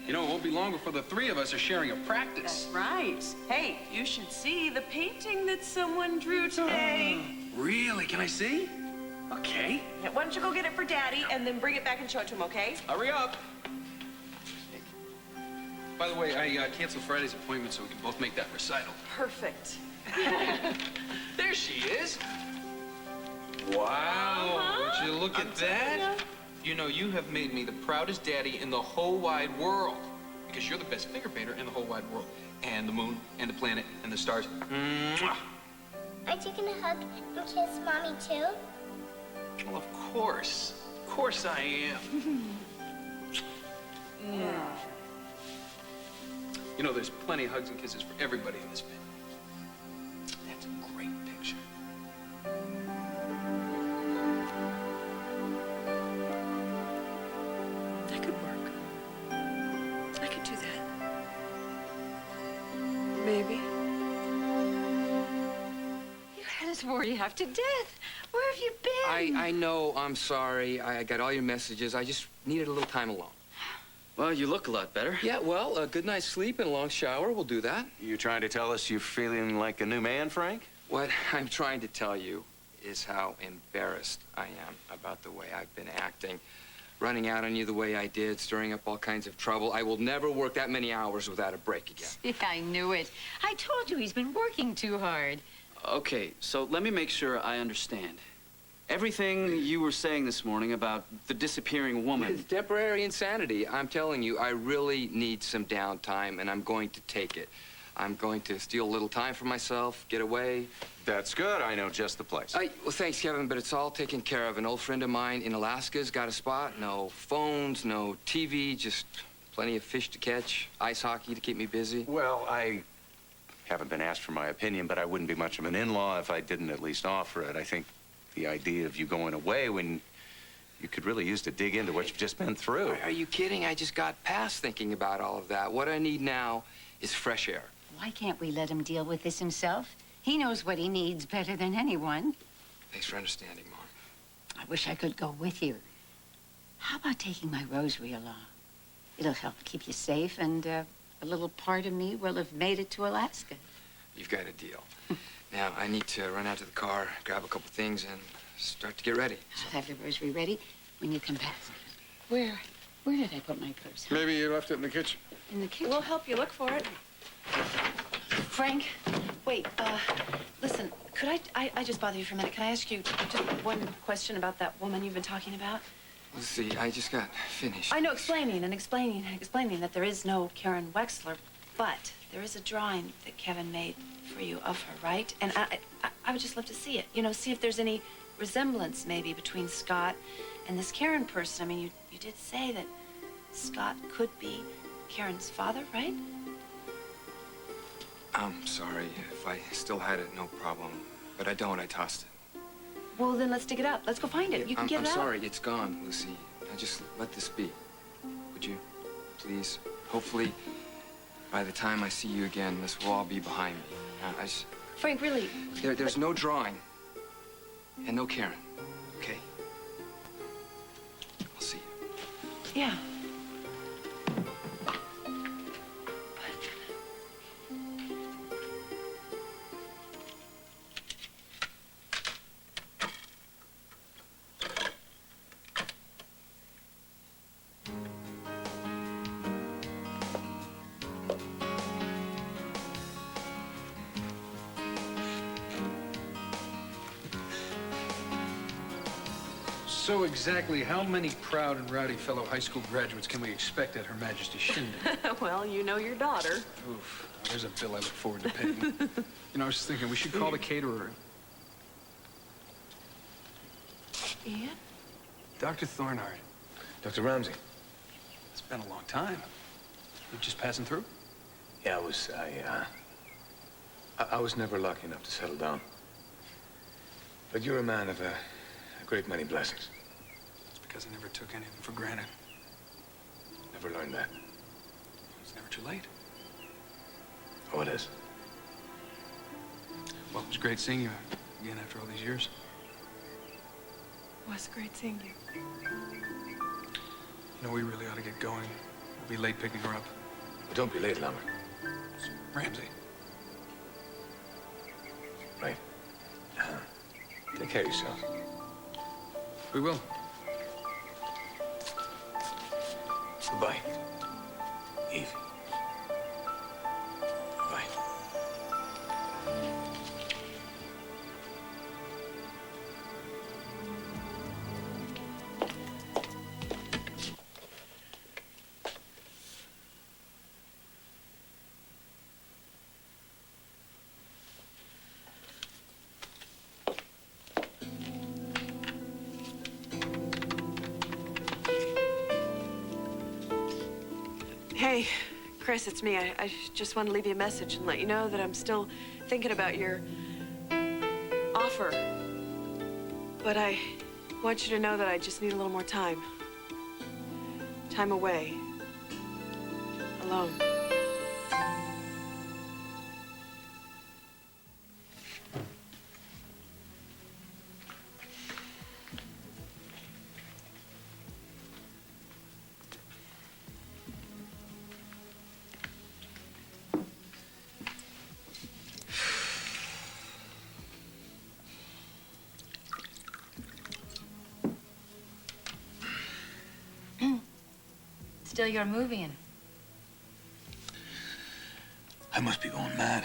Speaker 1: You know, it won't be long before the three of us are sharing a practice.
Speaker 2: That's right. Hey, you should see the painting that someone drew today.
Speaker 1: Really? Can I see? Okay.
Speaker 2: Yeah, why don't you go get it for Daddy and then bring it back and show it to him, okay?
Speaker 1: Hurry up. By the way, I canceled Friday's appointment so we can both make that recital.
Speaker 2: Perfect.
Speaker 1: There she is. Wow. Would you look at that? You know, you have made me the proudest daddy in the whole wide world. Because you're the best finger painter in the whole wide world. And the moon, and the planet, and the stars. Mwah.
Speaker 13: Aren't you gonna hug and kiss Mommy too?
Speaker 1: Well, of course. Of course I am. You know, there's plenty of hugs and kisses for everybody in this pit. That's a great picture.
Speaker 2: That could work. I could do that. Maybe.
Speaker 3: You had us worried half to death. Where have you been?
Speaker 5: I know, I'm sorry. I got all your messages. I just needed a little time alone.
Speaker 8: Well, you look a lot better.
Speaker 5: Yeah, well, a good night's sleep and a long shower will do that.
Speaker 11: You trying to tell us you're feeling like a new man, Frank?
Speaker 5: What I'm trying to tell you is how embarrassed I am about the way I've been acting. Running out on you the way I did, stirring up all kinds of trouble. I will never work that many hours without a break again.
Speaker 3: Yeah, I knew it. I told you he's been working too hard.
Speaker 8: Okay, so let me make sure I understand. Everything you were saying this morning about the disappearing woman.
Speaker 5: It's temporary insanity. I'm telling you, I really need some downtime, and I'm going to take it. I'm going to steal a little time for myself, get away.
Speaker 11: That's good. I know just the place.
Speaker 5: Well, thanks, Kevin, but it's all taken care of. An old friend of mine in Alaska's got a spot. No phones, no TV, just plenty of fish to catch, ice hockey to keep me busy.
Speaker 11: Well, I haven't been asked for my opinion, but I wouldn't be much of an in-law if I didn't at least offer it. I think the idea of you going away when you could really use to dig into what you've just been through.
Speaker 5: Are you kidding? I just got past thinking about all of that. What I need now is fresh air.
Speaker 3: Why can't we let him deal with this himself? He knows what he needs better than anyone.
Speaker 5: Thanks for understanding, Mom.
Speaker 3: I wish I could go with you. How about taking my rosary along? It'll help keep you safe, and a little part of me will have made it to Alaska.
Speaker 5: You've got a deal. Now, I need to run out to the car, grab a couple things, and start to get ready.
Speaker 3: I'll have the rosary ready when you come back. Where did I put my purse? Huh?
Speaker 6: Maybe you left it in the kitchen.
Speaker 3: In the kitchen?
Speaker 2: We'll help you look for it.
Speaker 14: Frank, wait, listen, could I just bother you for a minute? Can I ask you just one question about that woman you've been talking about?
Speaker 5: Let's see, I just got finished.
Speaker 14: I know, explaining that there is no Karen Wexler, but there is a drawing that Kevin made for you of her, right? And I would just love to see it. You know, see if there's any resemblance maybe between Scott and this Karen person. I mean, you did say that Scott could be Karen's father, right?
Speaker 5: I'm sorry. If I still had it, no problem. But I don't. I tossed it.
Speaker 14: Well, then let's dig it up. Let's go find it. You can get it out.
Speaker 5: I'm sorry. It's gone, Lucy. Now just let this be. Would you? Please. Hopefully, by the time I see you again, this will all be behind me.
Speaker 14: Frank, really?
Speaker 5: There's no drawing. And no Karen. Okay? I'll see you.
Speaker 14: Yeah.
Speaker 1: So exactly how many proud and rowdy fellow high school graduates can we expect at Her Majesty's shindig?
Speaker 2: Well, you know your daughter.
Speaker 1: Oof, there's a bill I look forward to paying. You know, I was just thinking we should call the caterer.
Speaker 2: Ian?
Speaker 1: Dr. Thornhart.
Speaker 4: Dr. Ramsey.
Speaker 1: It's been a long time. You just passing through?
Speaker 4: Yeah, I was never lucky enough to settle down. But you're a man of a great many blessings.
Speaker 1: It's because I never took anything for granted.
Speaker 4: Never learned that.
Speaker 1: It's never too late.
Speaker 4: Oh, it is.
Speaker 1: Well, it was great seeing you again after all these years.
Speaker 2: It was great seeing you.
Speaker 1: You know, we really ought to get going. We'll be late picking her up.
Speaker 4: But don't be late, Lambert.
Speaker 1: Ramsey.
Speaker 4: Right. Take care of yourself.
Speaker 1: We will.
Speaker 4: Goodbye, Eve. Bye.
Speaker 2: Hey, Chris, it's me. I just want to leave you a message and let you know that I'm still thinking about your offer. But I want you to know that I just need a little more time. Time away. Alone.
Speaker 3: Still you're moving.
Speaker 4: I must be going mad.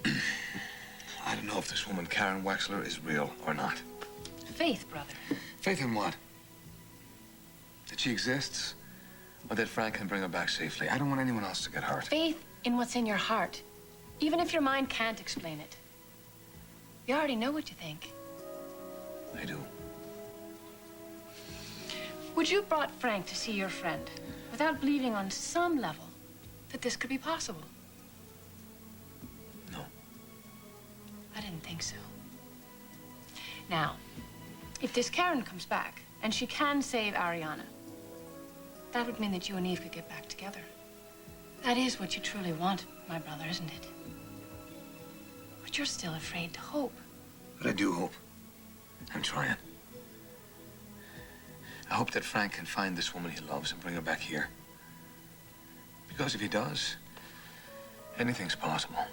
Speaker 4: I don't know if this woman, Karen Wexler, is real or not.
Speaker 3: Faith, brother.
Speaker 4: Faith in what? That she exists? Or that Frank can bring her back safely? I don't want anyone else to get hurt.
Speaker 3: Faith in what's in your heart, even if your mind can't explain it. You already know what you think.
Speaker 4: I do.
Speaker 3: Would you have brought Frank to see your friend without believing on some level that this could be possible?
Speaker 4: No.
Speaker 3: I didn't think so. Now, if this Karen comes back and she can save Ariana, that would mean that you and Eve could get back together. That is what you truly want, my brother, isn't it? But you're still afraid to hope.
Speaker 4: But I do hope. I'm trying. I hope that Frank can find this woman he loves and bring her back here. Because if he does, anything's possible.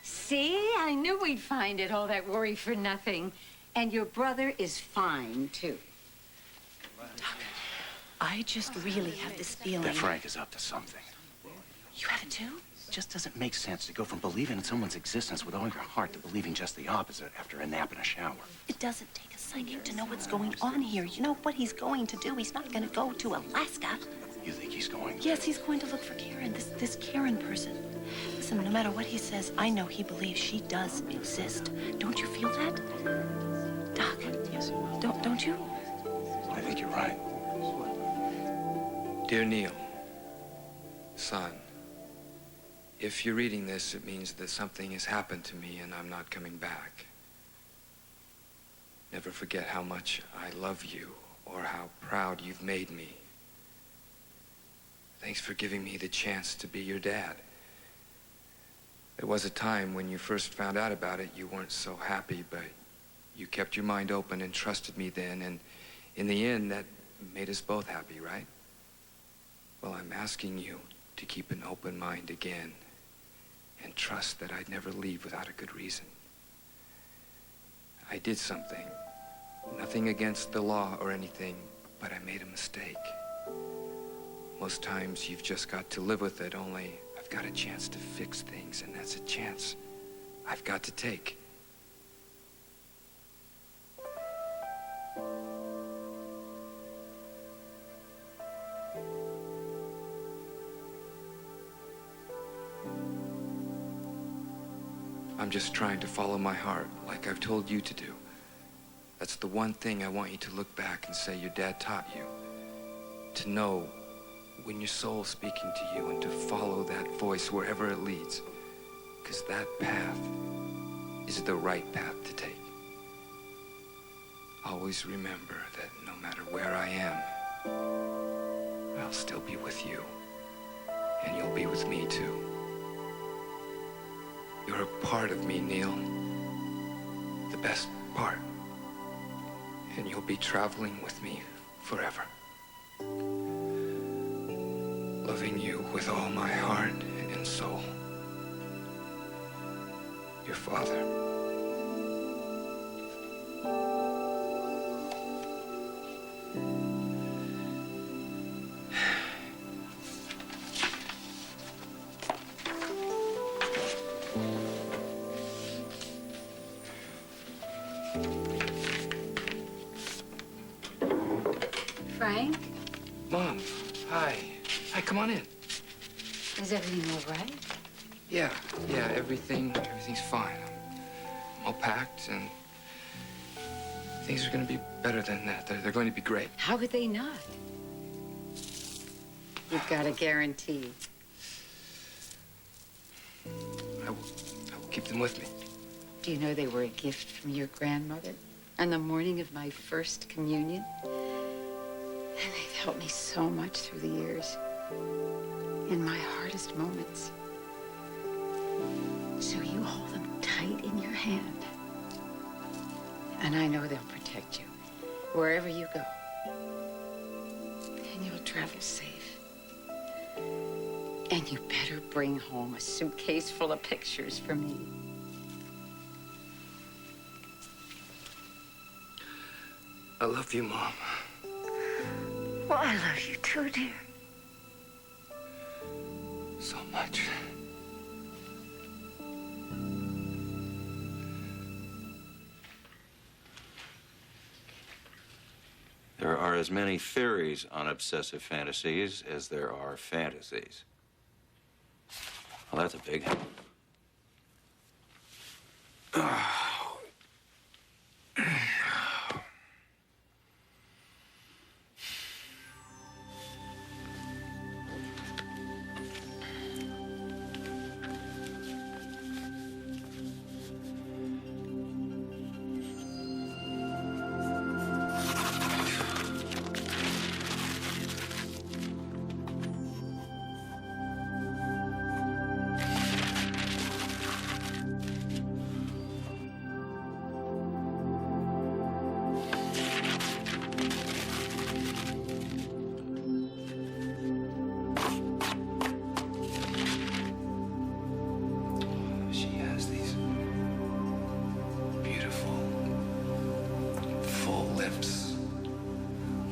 Speaker 3: See, I knew we'd find it, all that worry for nothing. And your brother is fine, too.
Speaker 11: I just really have this feeling that Frank is up to something.
Speaker 14: You have it too?
Speaker 11: It just doesn't make sense to go from believing in someone's existence with all your heart to believing just the opposite after a nap in a shower.
Speaker 14: It doesn't take a psychic to know what's going on here. You know what he's going to do? He's not going to go to Alaska.
Speaker 11: You think he's going to?
Speaker 14: Yes, he's going to look for Karen, this Karen person. Listen, no matter what he says, I know he believes she does exist. Don't you feel that? Doc?
Speaker 11: Yes.
Speaker 14: Don't you?
Speaker 11: I think you're right.
Speaker 5: Dear Neil, son, if you're reading this, it means that something has happened to me and I'm not coming back. Never forget how much I love you or how proud you've made me. Thanks for giving me the chance to be your dad. There was a time when you first found out about it, you weren't so happy, but you kept your mind open and trusted me then, and in the end, that made us both happy, right? Well, I'm asking you to keep an open mind again and trust that I'd never leave without a good reason. I did something, nothing against the law or anything, but I made a mistake. Most times you've just got to live with it, only I've got a chance to fix things, and that's a chance I've got to take. I'm just trying to follow my heart, like I've told you to do. That's the one thing I want you to look back and say your dad taught you. To know when your soul's speaking to you and to follow that voice wherever it leads. Because that path is the right path to take. Always remember that no matter where I am, I'll still be with you. And you'll be with me too. You're a part of me, Neil. The best part. And you'll be traveling with me forever. Loving you with all my heart and soul. Your father.
Speaker 10: Frank,
Speaker 5: Mom, hi. Hi, come on in.
Speaker 10: is everything all right?
Speaker 5: Yeah, everything's fine. I'm all packed, and things are gonna be better than that. They're going to be great.
Speaker 10: How could they not? You've got a guarantee.
Speaker 5: I will keep them with me.
Speaker 10: Do you know they were a gift from your grandmother on the morning of my first communion? And they've helped me so much through the years, in my hardest moments. So you hold them tight in your hand. And I know they'll protect you wherever you go. And you'll travel safe. And you better bring home a suitcase full of pictures for me.
Speaker 5: I love you, Mom.
Speaker 10: Well, I love you too, dear.
Speaker 5: So much.
Speaker 11: There are as many theories on obsessive fantasies as there are fantasies. Well, that's a big help.
Speaker 5: She has these beautiful, full lips,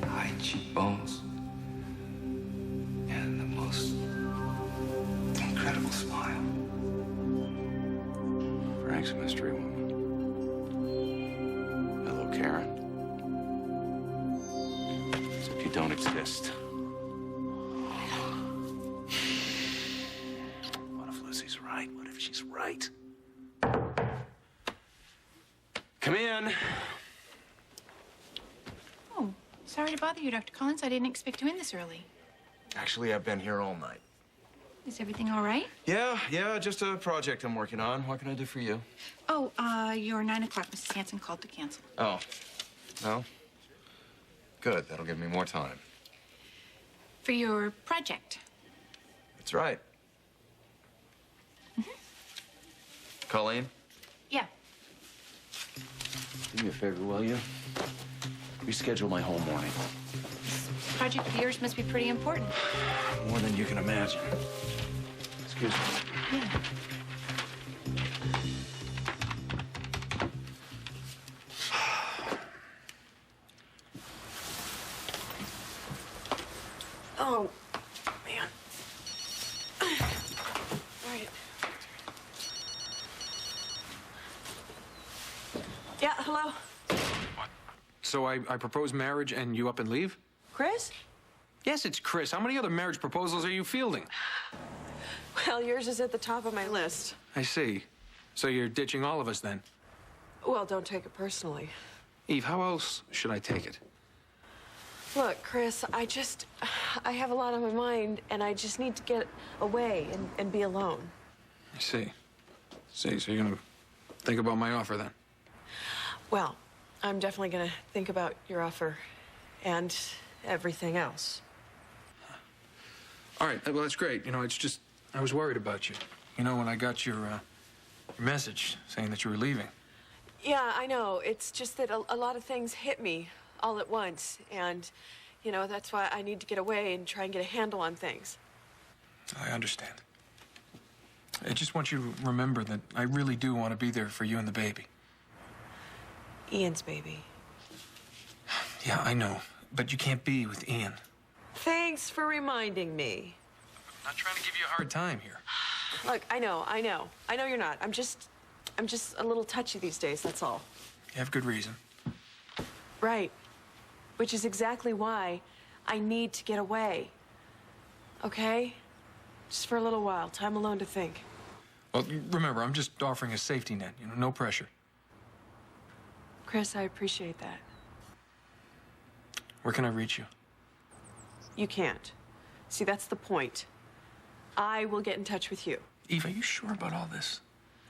Speaker 5: high cheekbones, and the most incredible smile.
Speaker 11: Frank's a mystery woman. Hello, Karen. As if you don't exist. What if Lucy's right? What if she's right? Come in.
Speaker 15: Oh, sorry to bother you, Dr. Collins. I didn't expect you in this early.
Speaker 16: Actually, I've been here all night.
Speaker 15: Is everything all right?
Speaker 16: Yeah, just a project I'm working on. What can I do for you?
Speaker 15: Oh, your 9 o'clock, Mrs. Hanson called to cancel.
Speaker 16: Oh, no? Good, that'll give me more time.
Speaker 15: For your project.
Speaker 16: That's right. Colleen?
Speaker 15: Yeah.
Speaker 11: Do me a favor, will you? Reschedule my whole morning.
Speaker 15: This project of yours must be pretty important.
Speaker 11: More than you can imagine. Excuse me.
Speaker 15: Yeah.
Speaker 2: Oh, man. All right. Yeah, hello?
Speaker 1: So I propose marriage and you up and leave?
Speaker 2: Chris?
Speaker 1: Yes, it's Chris. How many other marriage proposals are you fielding?
Speaker 2: Well, yours is at the top of my list.
Speaker 1: I see. So you're ditching all of us then?
Speaker 2: Well, don't take it personally.
Speaker 1: Eve, how else should I take it?
Speaker 2: Look, Chris, I have a lot on my mind, and I just need to get away and be alone.
Speaker 1: I see. So you're gonna think about my offer then?
Speaker 2: Well, I'm definitely gonna think about your offer and everything else.
Speaker 1: All right, well, that's great. You know, it's just, I was worried about you. You know, when I got your your message saying that you were leaving.
Speaker 2: Yeah, I know. It's just that a lot of things hit me all at once. And, you know, that's why I need to get away and try and get a handle on things.
Speaker 1: I understand. I just want you to remember that I really do want to be there for you and the baby.
Speaker 2: Ian's baby.
Speaker 1: Yeah, I know. But you can't be with Ian.
Speaker 2: Thanks for reminding me.
Speaker 1: I'm not trying to give you a hard time here.
Speaker 2: Look, I know you're not. I'm just a little touchy these days, that's all.
Speaker 1: You have good reason.
Speaker 2: Right. Which is exactly why I need to get away. Okay? Just for a little while. Time alone to think.
Speaker 1: Well, remember, I'm just offering a safety net, you know, no pressure.
Speaker 2: Chris, I appreciate that.
Speaker 1: Where can I reach you?
Speaker 2: You can't. See, that's the point. I will get in touch with you.
Speaker 1: Eve, are you sure about all this?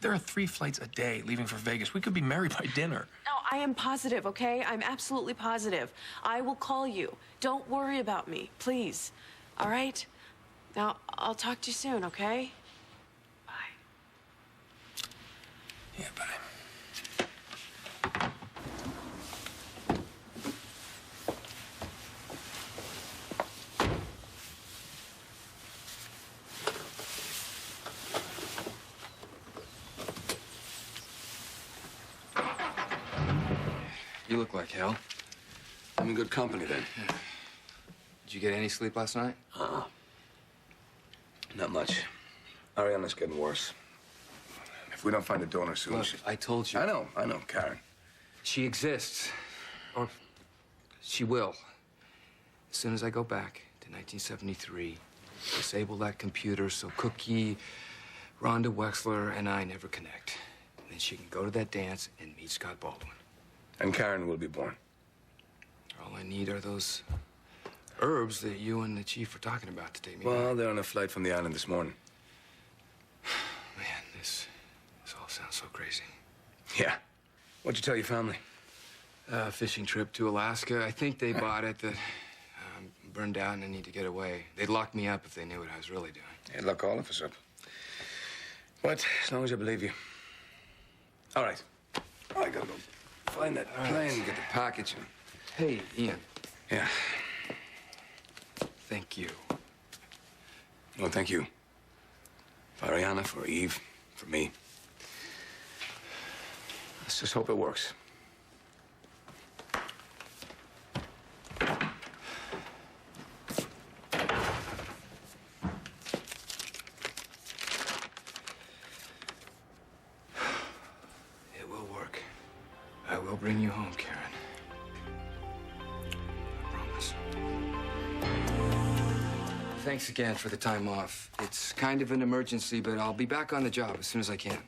Speaker 1: There are 3 flights a day leaving for Vegas. We could be married by dinner.
Speaker 2: No, I am positive, okay? I'm absolutely positive. I will call you. Don't worry about me, please. All right? Now, I'll talk to you soon, okay? Bye.
Speaker 1: Yeah, bye.
Speaker 5: You look like hell.
Speaker 4: I'm in good company then.
Speaker 5: Did you get any sleep last night?
Speaker 4: Not much. Ariana's getting worse. If we don't find a donor soon,
Speaker 5: Look, I told you.
Speaker 4: I know, Karen.
Speaker 5: She exists. Or she will. As soon as I go back to 1973, disable that computer so Cookie, Rhonda Wexler, and I never connect. And then she can go to that dance and meet Scott Baldwin.
Speaker 4: And Karen will be born.
Speaker 5: All I need are those herbs that you and the chief were talking about to take me
Speaker 4: Well,
Speaker 5: back.
Speaker 4: they're on a flight from the island this morning.
Speaker 5: Man, this all sounds so crazy.
Speaker 4: Yeah. What'd you tell your family?
Speaker 5: Fishing trip to Alaska. I think they bought it. That burned out and I need to get away. They'd lock me up if they knew what I was really doing.
Speaker 4: They'd lock all of us up. But as long as I believe you. All right. I gotta go find that plane and get the package.
Speaker 5: Hey, Ian.
Speaker 4: Yeah.
Speaker 5: Thank you.
Speaker 4: Well, thank you. For Ariana, for Eve, for me. Let's just hope it works.
Speaker 5: It will work. I will bring you home, Karen. I promise. Thanks again for the time off. It's kind of an emergency, but I'll be back on the job as soon as I can.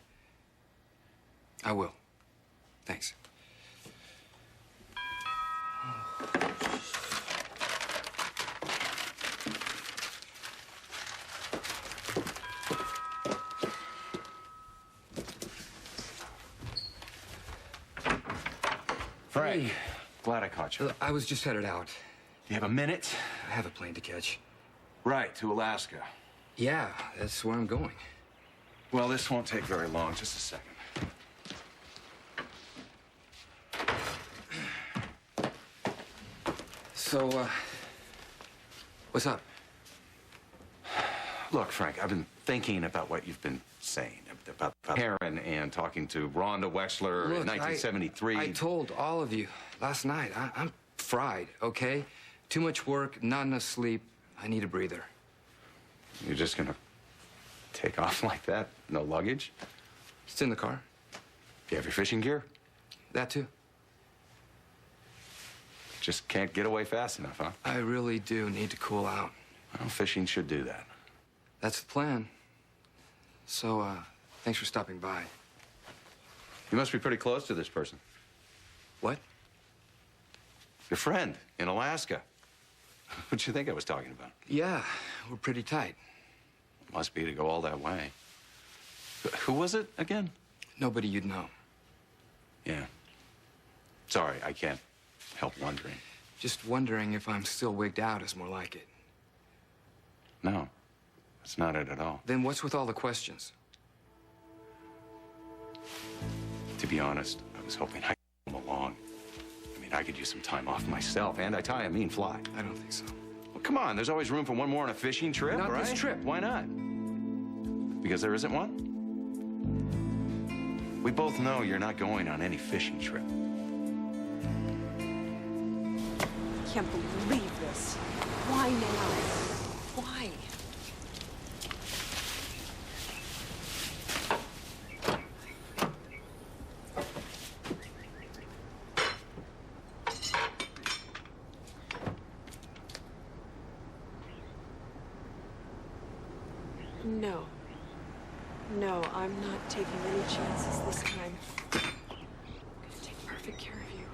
Speaker 5: I will. Thanks.
Speaker 11: Frank,
Speaker 5: Hey.
Speaker 11: glad I caught you.
Speaker 5: I was just headed out.
Speaker 11: Do you have a minute?
Speaker 5: I have a plane to catch.
Speaker 11: Right, to Alaska.
Speaker 5: Yeah, that's where I'm going.
Speaker 11: Well, this won't take very long. Just a second.
Speaker 5: So, what's up?
Speaker 11: Look, Frank, I've been thinking about what you've been saying about Karen and talking to Rhonda Wexler in
Speaker 5: Look,
Speaker 11: 1973.
Speaker 5: I told all of you last night. I'm fried, okay? Too much work, not enough sleep. I need a breather.
Speaker 11: You're just gonna take off like that? No luggage?
Speaker 5: It's in the car.
Speaker 11: You have your fishing gear?
Speaker 5: That too.
Speaker 11: Just can't get away fast enough, huh?
Speaker 5: I really do need to cool out.
Speaker 11: Well, fishing should do that.
Speaker 5: That's the plan. So, thanks for stopping by.
Speaker 11: You must be pretty close to this person.
Speaker 5: What?
Speaker 11: Your friend in Alaska. What'd you think I was talking about?
Speaker 5: Yeah, we're pretty tight.
Speaker 11: Must be to go all that way. Who was it again?
Speaker 5: Nobody you'd know.
Speaker 11: Yeah. Sorry, I can't help wondering.
Speaker 5: Just wondering if I'm still wigged out is more like it.
Speaker 11: No, that's not it at all.
Speaker 5: Then what's with all the questions?
Speaker 11: be honest, I was hoping I'd come along. I mean, I could use some time off myself, and I tie a mean fly.
Speaker 5: I don't think so.
Speaker 11: Well, come on, there's always room for one more on a fishing trip,
Speaker 5: Not
Speaker 11: right?
Speaker 5: this trip.
Speaker 11: Why not? Because there isn't one? We both know you're not going on any fishing trip.
Speaker 2: Can't believe this. Why now? Why? No. No, I'm not taking any chances this time. I'm gonna take perfect care of you.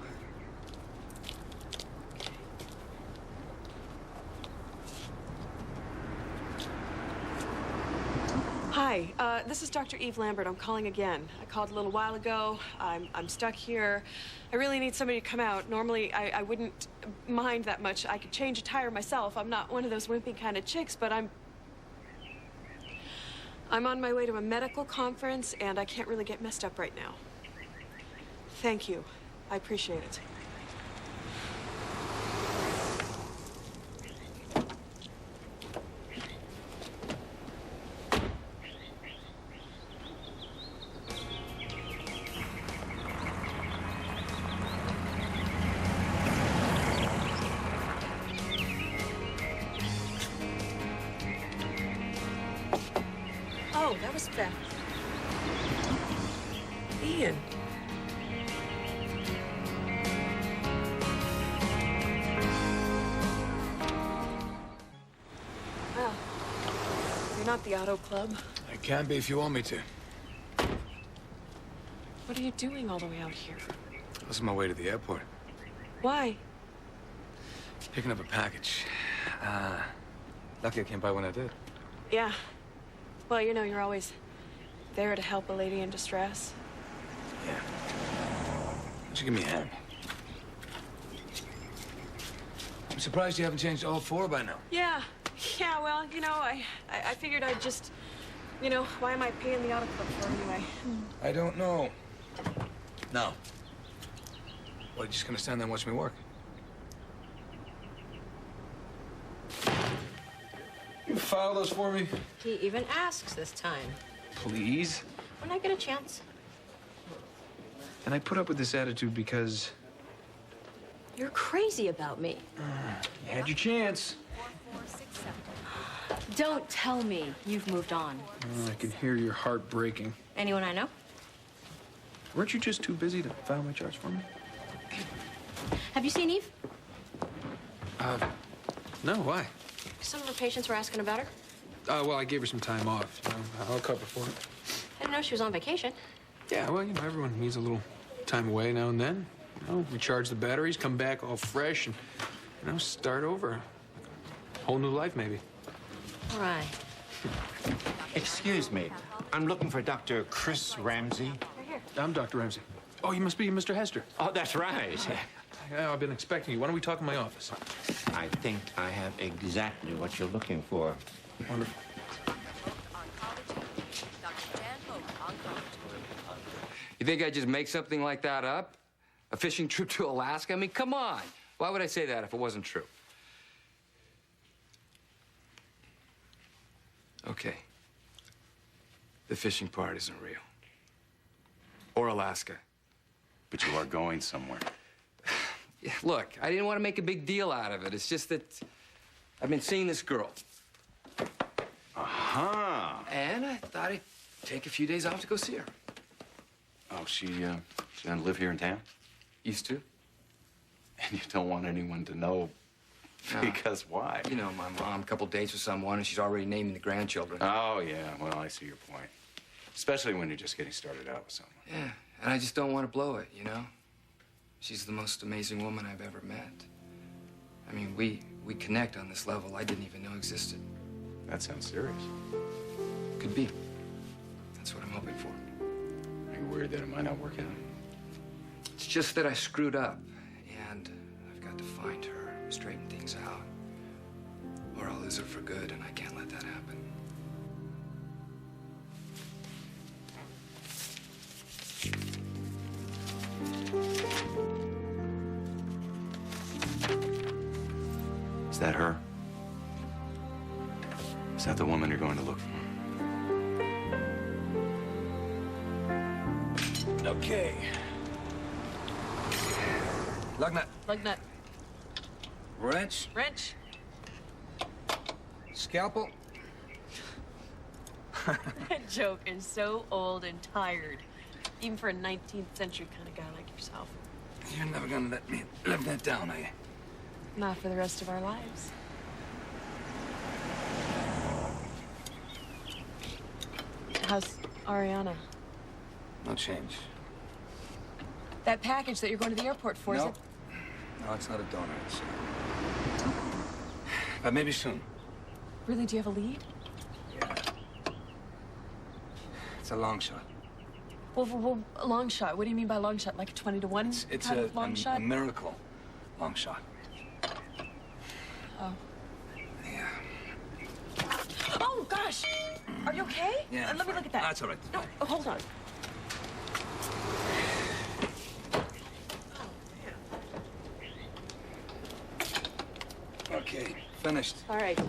Speaker 2: Hi, this is Dr. Eve Lambert. I'm calling again. I called a little while ago. I'm stuck here. I really need somebody to come out. Normally, I wouldn't mind that much. I could change a tire myself. I'm not one of those wimpy kind of chicks, but I'm on my way to a medical conference, and I can't really get messed up right now. Thank you. I appreciate it. Oh, that was fast. Ian. Well, you're not the auto club.
Speaker 4: I can be if you want me to.
Speaker 2: What are you doing all the way out here?
Speaker 4: This is my way to the airport.
Speaker 2: Why?
Speaker 4: Picking up a package. Lucky I came by when I did.
Speaker 2: Yeah. Well, you know, you're always there to help a lady in distress.
Speaker 4: Yeah. Why don't you give me a hand? I'm surprised you haven't changed all four by now.
Speaker 2: Yeah. Yeah, well, you know, I figured I'd just, you know, why am I paying the auto club for anyway?
Speaker 4: I don't know. No. What, you just gonna stand there and watch me work? You file those for me?
Speaker 17: He even asks this time.
Speaker 4: Please?
Speaker 17: When I get a chance.
Speaker 4: And I put up with this attitude because
Speaker 17: You're crazy about me.
Speaker 4: you had your chance.
Speaker 17: Don't tell me you've moved on.
Speaker 1: I can hear your heart breaking.
Speaker 17: Anyone I know?
Speaker 1: Weren't you just too busy to file my charge for me?
Speaker 17: Have you seen Eve?
Speaker 1: No, why?
Speaker 17: Some of her patients were asking about her.
Speaker 1: Well, I gave her some time off. You know, I'll cover for it.
Speaker 17: I didn't know she was on vacation.
Speaker 1: Yeah, well, you know, everyone needs a little time away now and then. You know, recharge the batteries, come back all fresh, and, you know, start over. Whole new life, maybe.
Speaker 17: All right.
Speaker 18: Excuse me. I'm looking for Dr. Chris Ramsey.
Speaker 1: I'm Dr. Ramsey. Oh, you must be Mr. Hester.
Speaker 18: Oh, that's right.
Speaker 1: Yeah, I've been expecting you. Why don't we talk in my office?
Speaker 18: I think I have exactly what you're looking for.
Speaker 1: Wonderful.
Speaker 5: You think I'd just make something like that up? A fishing trip to Alaska? I mean, come on. Why would I say that if it wasn't true? Okay. The fishing part isn't real. Or Alaska.
Speaker 11: But you are going somewhere.
Speaker 5: Yeah, look, I didn't want to make a big deal out of it. It's just that I've been seeing this girl.
Speaker 11: Aha!
Speaker 5: And I thought I'd take a few days off to go see her.
Speaker 11: Oh, she gonna live here in town?
Speaker 5: Used to.
Speaker 11: And you don't want anyone to know
Speaker 5: No.
Speaker 11: because why?
Speaker 5: You know, my mom, a couple dates with someone, and she's already naming the grandchildren.
Speaker 11: Oh, yeah. Well, I see your point. Especially when you're just getting started out with someone.
Speaker 5: Yeah, and I just don't want to blow it, you know? She's the most amazing woman I've ever met. I mean, we connect on this level I didn't even know existed.
Speaker 11: That sounds serious.
Speaker 5: Could be. That's what I'm hoping for.
Speaker 11: Are you worried that it might not work out?
Speaker 5: It's just that I screwed up, and I've got to find her, straighten things out, or I'll lose her for good, and I can't let that happen.
Speaker 4: Is that her? Is that the woman you're going to look for?
Speaker 5: Okay. Lug nut.
Speaker 2: Lug nut.
Speaker 5: Wrench.
Speaker 2: Wrench.
Speaker 5: Scalpel.
Speaker 2: That joke is so old and tired. Even for a 19th century kind of guy like yourself.
Speaker 5: You're never gonna let me live that down, are you?
Speaker 2: Not for the rest of our lives. How's Ariana?
Speaker 5: No change.
Speaker 2: That package that you're going to the airport for, is
Speaker 5: No.
Speaker 2: it?
Speaker 5: No, it's not a donor. It's... But maybe soon.
Speaker 2: Really, do you have a lead?
Speaker 5: Yeah. It's a long shot.
Speaker 2: Well, a long shot. What do you mean by long shot? Like a 20 to 1
Speaker 5: It's
Speaker 2: kind of long shot?
Speaker 5: a miracle long shot.
Speaker 2: Oh.
Speaker 5: Yeah.
Speaker 2: Oh, gosh! Are you okay?
Speaker 5: Yeah.
Speaker 2: Let me look at that.
Speaker 5: That's all right.
Speaker 2: No, hold on.
Speaker 5: Okay, finished.
Speaker 2: All right.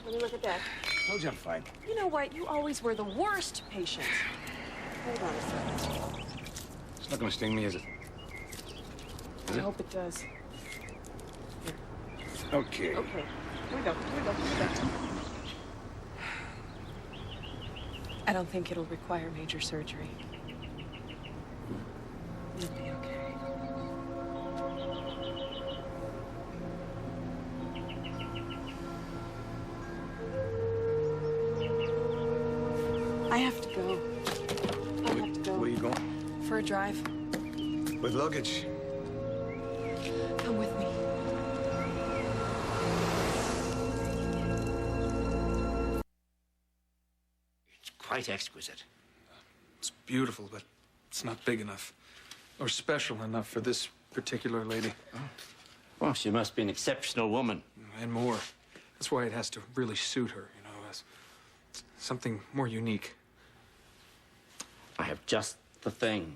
Speaker 2: Let me look at that.
Speaker 5: Told you I'm fine.
Speaker 2: You know what? You always were the worst patient. Hold on a second.
Speaker 5: It's not gonna sting me, is it? Is
Speaker 2: I
Speaker 5: it?
Speaker 2: hope it does.
Speaker 5: Okay.
Speaker 2: Okay. Here we go. Here we go. Here we go. I don't think it'll require major surgery. You'll be okay. I have to go. I have to go.
Speaker 6: Where are you going?
Speaker 2: For a drive.
Speaker 6: With luggage.
Speaker 2: Come with me.
Speaker 18: It's quite exquisite.
Speaker 1: It's beautiful, but it's not big enough. Or special enough for this particular lady.
Speaker 18: Well, she must be an exceptional woman.
Speaker 1: And more. That's why it has to really suit her, you know, as something more unique.
Speaker 18: I have just the thing.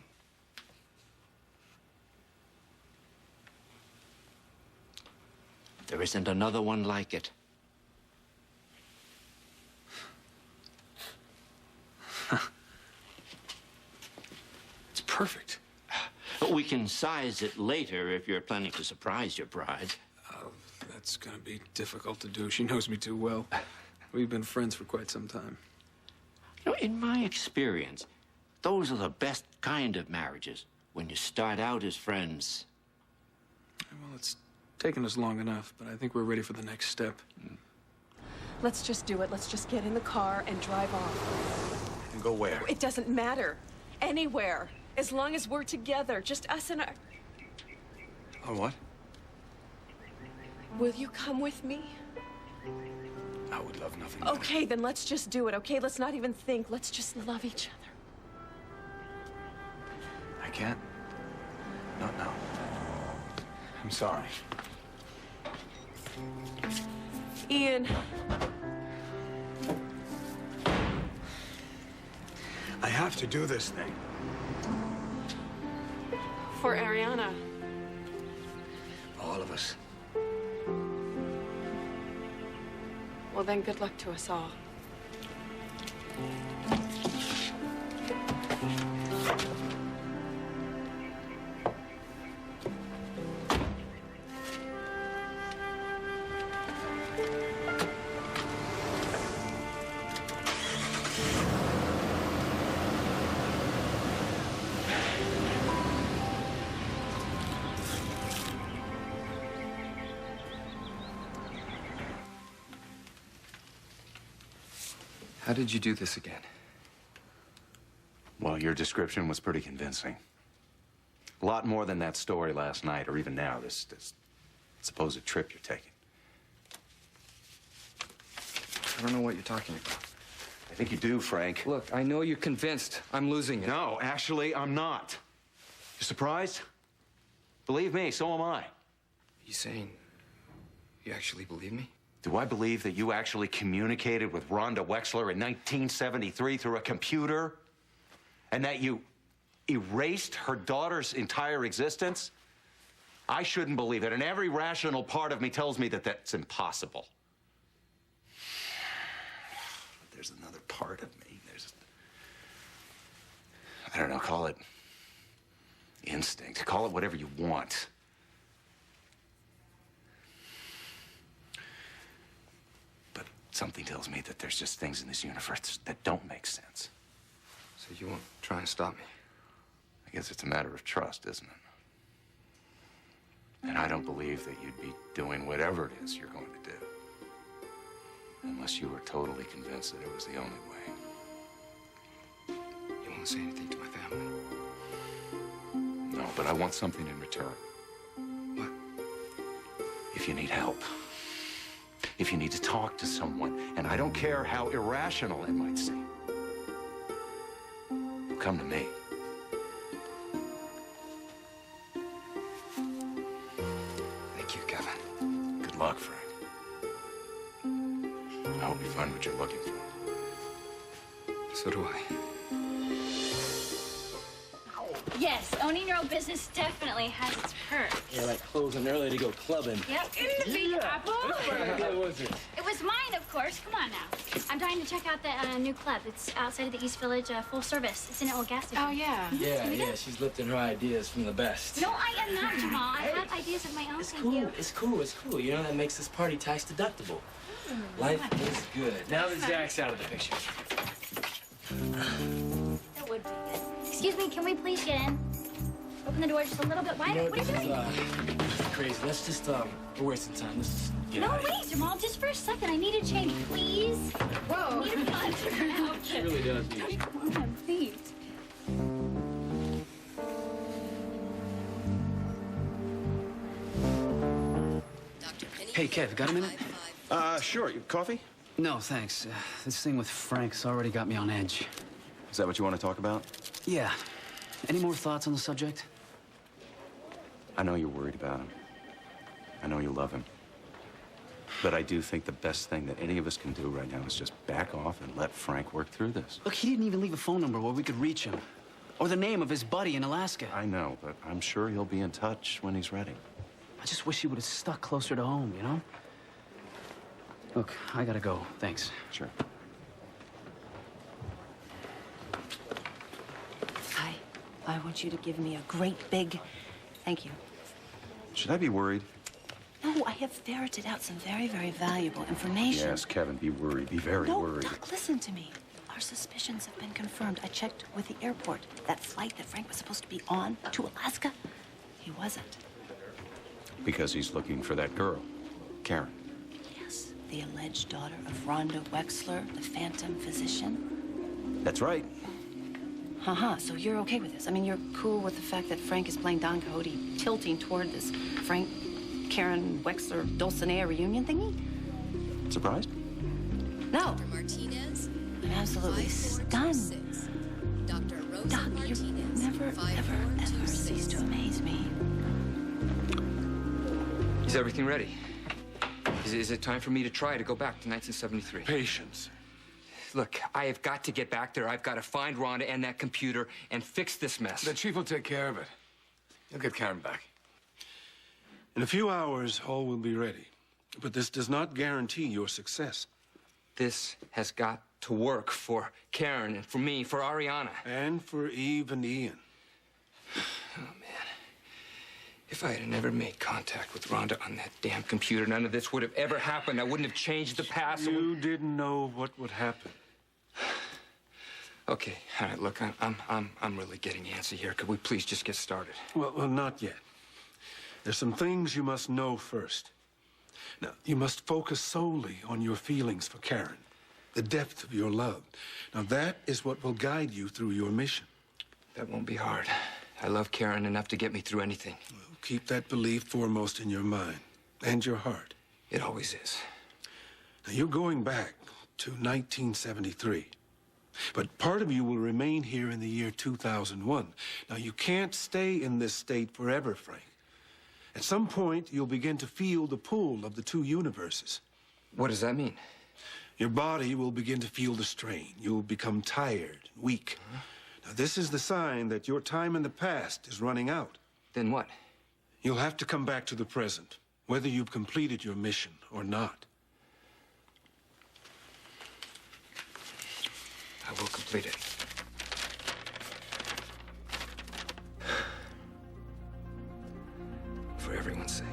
Speaker 18: There isn't another one like it.
Speaker 1: It's perfect.
Speaker 18: We can size it later if you're planning to surprise your bride.
Speaker 1: That's gonna be difficult to do. She knows me too well. We've been friends for quite some time.
Speaker 18: You know, in my experience, those are the best kind of marriages, when you start out as friends.
Speaker 1: Well, it's taken us long enough, but I think we're ready for the next step.
Speaker 2: Let's just do it. Let's just get in the car and drive off.
Speaker 4: And go where?
Speaker 2: It doesn't matter. Anywhere. As long as we're together. Just us and our...
Speaker 4: Oh, what?
Speaker 2: Will you come with me?
Speaker 4: I would love nothing more.
Speaker 2: Okay, then let's just do it, okay? Let's not even think. Let's just love each other.
Speaker 4: I can't. Not now. I'm sorry.
Speaker 2: Ian.
Speaker 6: I have to do this thing.
Speaker 2: For Ariana.
Speaker 4: All of us.
Speaker 2: Well, then good luck to us all.
Speaker 5: How did you do this again?
Speaker 4: Well, your description was pretty convincing. A lot more than that story last night, or even now, this supposed trip you're taking.
Speaker 5: I don't know what you're talking about.
Speaker 4: I think you do, Frank.
Speaker 5: Look, I know you're convinced. I'm losing it.
Speaker 4: No, actually, I'm not. You surprised? Believe me, so am I.
Speaker 5: You saying you actually believe me?
Speaker 4: Do I believe that you actually communicated with Rhonda Wexler in 1973 through a computer? And that you erased her daughter's entire existence?
Speaker 11: I shouldn't believe it, and every rational part of me tells me that that's impossible. There's another part of me. I don't know, call it instinct. Call it whatever you want. But something tells me that there's just things in this universe that don't make sense.
Speaker 5: So you won't try and stop me?
Speaker 11: I guess it's a matter of trust, isn't it? And I don't believe that you'd be doing whatever it is you're going to do. Unless you were totally convinced that it was the only way.
Speaker 5: You won't say anything to my family?
Speaker 11: No, but I want something in return.
Speaker 5: What?
Speaker 11: If you need help. If you need to talk to someone, and I don't care how irrational it might seem, you'll come to me.
Speaker 5: Thank you, Kevin.
Speaker 11: Good luck, Frank. I hope you find what you're looking for.
Speaker 5: So do I.
Speaker 7: Yes, owning your own business definitely has its perks.
Speaker 9: Yeah, like closing early to go clubbing.
Speaker 7: Yep, in the Big Apple.
Speaker 9: What was it?
Speaker 7: It was mine, of course. Come on now. I'm dying to check out the new club. It's outside of the East Village, full service. It's in an old gas station.
Speaker 14: Oh, yeah.
Speaker 9: Yeah, she's lifting her ideas from the best.
Speaker 7: No, I am not, Jamal. I have ideas of my own.
Speaker 9: It's
Speaker 7: Thank
Speaker 9: cool,
Speaker 7: you.
Speaker 9: it's cool. You know, that makes this party tax deductible. Life is good. Now that Zach's out of the picture.
Speaker 7: That would be good. Excuse me, can we please get in? Open the door just a little bit wider. What are you doing?
Speaker 9: This is crazy. Let's just, we're wasting time. Let's just get
Speaker 7: No,
Speaker 9: out of here.
Speaker 7: wait, Jamal, just for a second. I need a change, please. Whoa. I need a buzzer.
Speaker 9: She really does need.
Speaker 7: Come on, please.
Speaker 19: Hey, Kev, got a minute?
Speaker 6: Sure. Coffee?
Speaker 19: No, thanks. This thing with Frank's already got me on edge.
Speaker 11: Is that what you want to talk about?
Speaker 19: Yeah. Any more thoughts on the subject?
Speaker 11: I know you're worried about him. I know you love him. But I do think the best thing that any of us can do right now is just back off and let Frank work through this.
Speaker 19: Look, he didn't even leave a phone number where we could reach him. Or the name of his buddy in Alaska.
Speaker 11: I know, but I'm sure he'll be in touch when he's ready.
Speaker 19: I just wish he would have stuck closer to home, you know? Look, I gotta go. Thanks.
Speaker 11: Sure.
Speaker 14: I want you to give me a great big thank you.
Speaker 11: Should I be worried?
Speaker 14: No, I have ferreted out some very, very valuable information.
Speaker 11: Yes, Kevin, be worried. Be very worried.
Speaker 14: Doc, listen to me. Our suspicions have been confirmed. I checked with the airport. That flight that Frank was supposed to be on to Alaska, he wasn't.
Speaker 11: Because he's looking for that girl, Karen.
Speaker 14: Yes, the alleged daughter of Rhonda Wexler, the phantom physician.
Speaker 11: That's right.
Speaker 14: So you're okay with this? I mean, you're cool with the fact that Frank is playing Don Quixote, tilting toward this Frank, Karen Wexler, Dulcinea reunion thingy?
Speaker 11: Surprised?
Speaker 14: No.
Speaker 20: Dr. Martinez.
Speaker 14: I'm absolutely stunned.
Speaker 20: Dr. Rosa
Speaker 14: Doc,
Speaker 20: Martinez.
Speaker 14: you never, ever cease to amaze me.
Speaker 5: Is everything ready? Is it time for me to try to go back to 1973?
Speaker 12: Patience.
Speaker 5: Look, I have got to get back there. I've got to find Rhonda and that computer and fix this mess.
Speaker 4: The chief will take care of it. He'll get Karen back.
Speaker 12: In a few hours, all will be ready. But this does not guarantee your success.
Speaker 5: This has got to work for Karen and for me, for Ariana.
Speaker 12: And for Eve and Ian.
Speaker 5: Oh, man. If I had never made contact with Rhonda on that damn computer, none of this would have ever happened. I wouldn't have changed the past.
Speaker 12: You didn't know what would happen.
Speaker 5: Okay, all right, look, I'm really getting antsy here. Could we please just get started?
Speaker 12: Well, not yet. There's some things you must know first. Now, you must focus solely on your feelings for Karen, the depth of your love. Now, that is what will guide you through your mission.
Speaker 5: That won't be hard. I love Karen enough to get me through anything.
Speaker 12: Well, keep that belief foremost in your mind and your heart.
Speaker 5: It always is.
Speaker 12: Now, you're going back to 1973. But part of you will remain here in the year 2001. Now, you can't stay in this state forever, Frank. At some point, you'll begin to feel the pull of the two universes.
Speaker 5: What does that mean?
Speaker 12: Your body will begin to feel the strain. You'll become tired, weak. Now, this is the sign that your time in the past is running out.
Speaker 5: Then what?
Speaker 12: You'll have to come back to the present, whether you've completed your mission or not.
Speaker 5: I will complete it. For everyone's sake.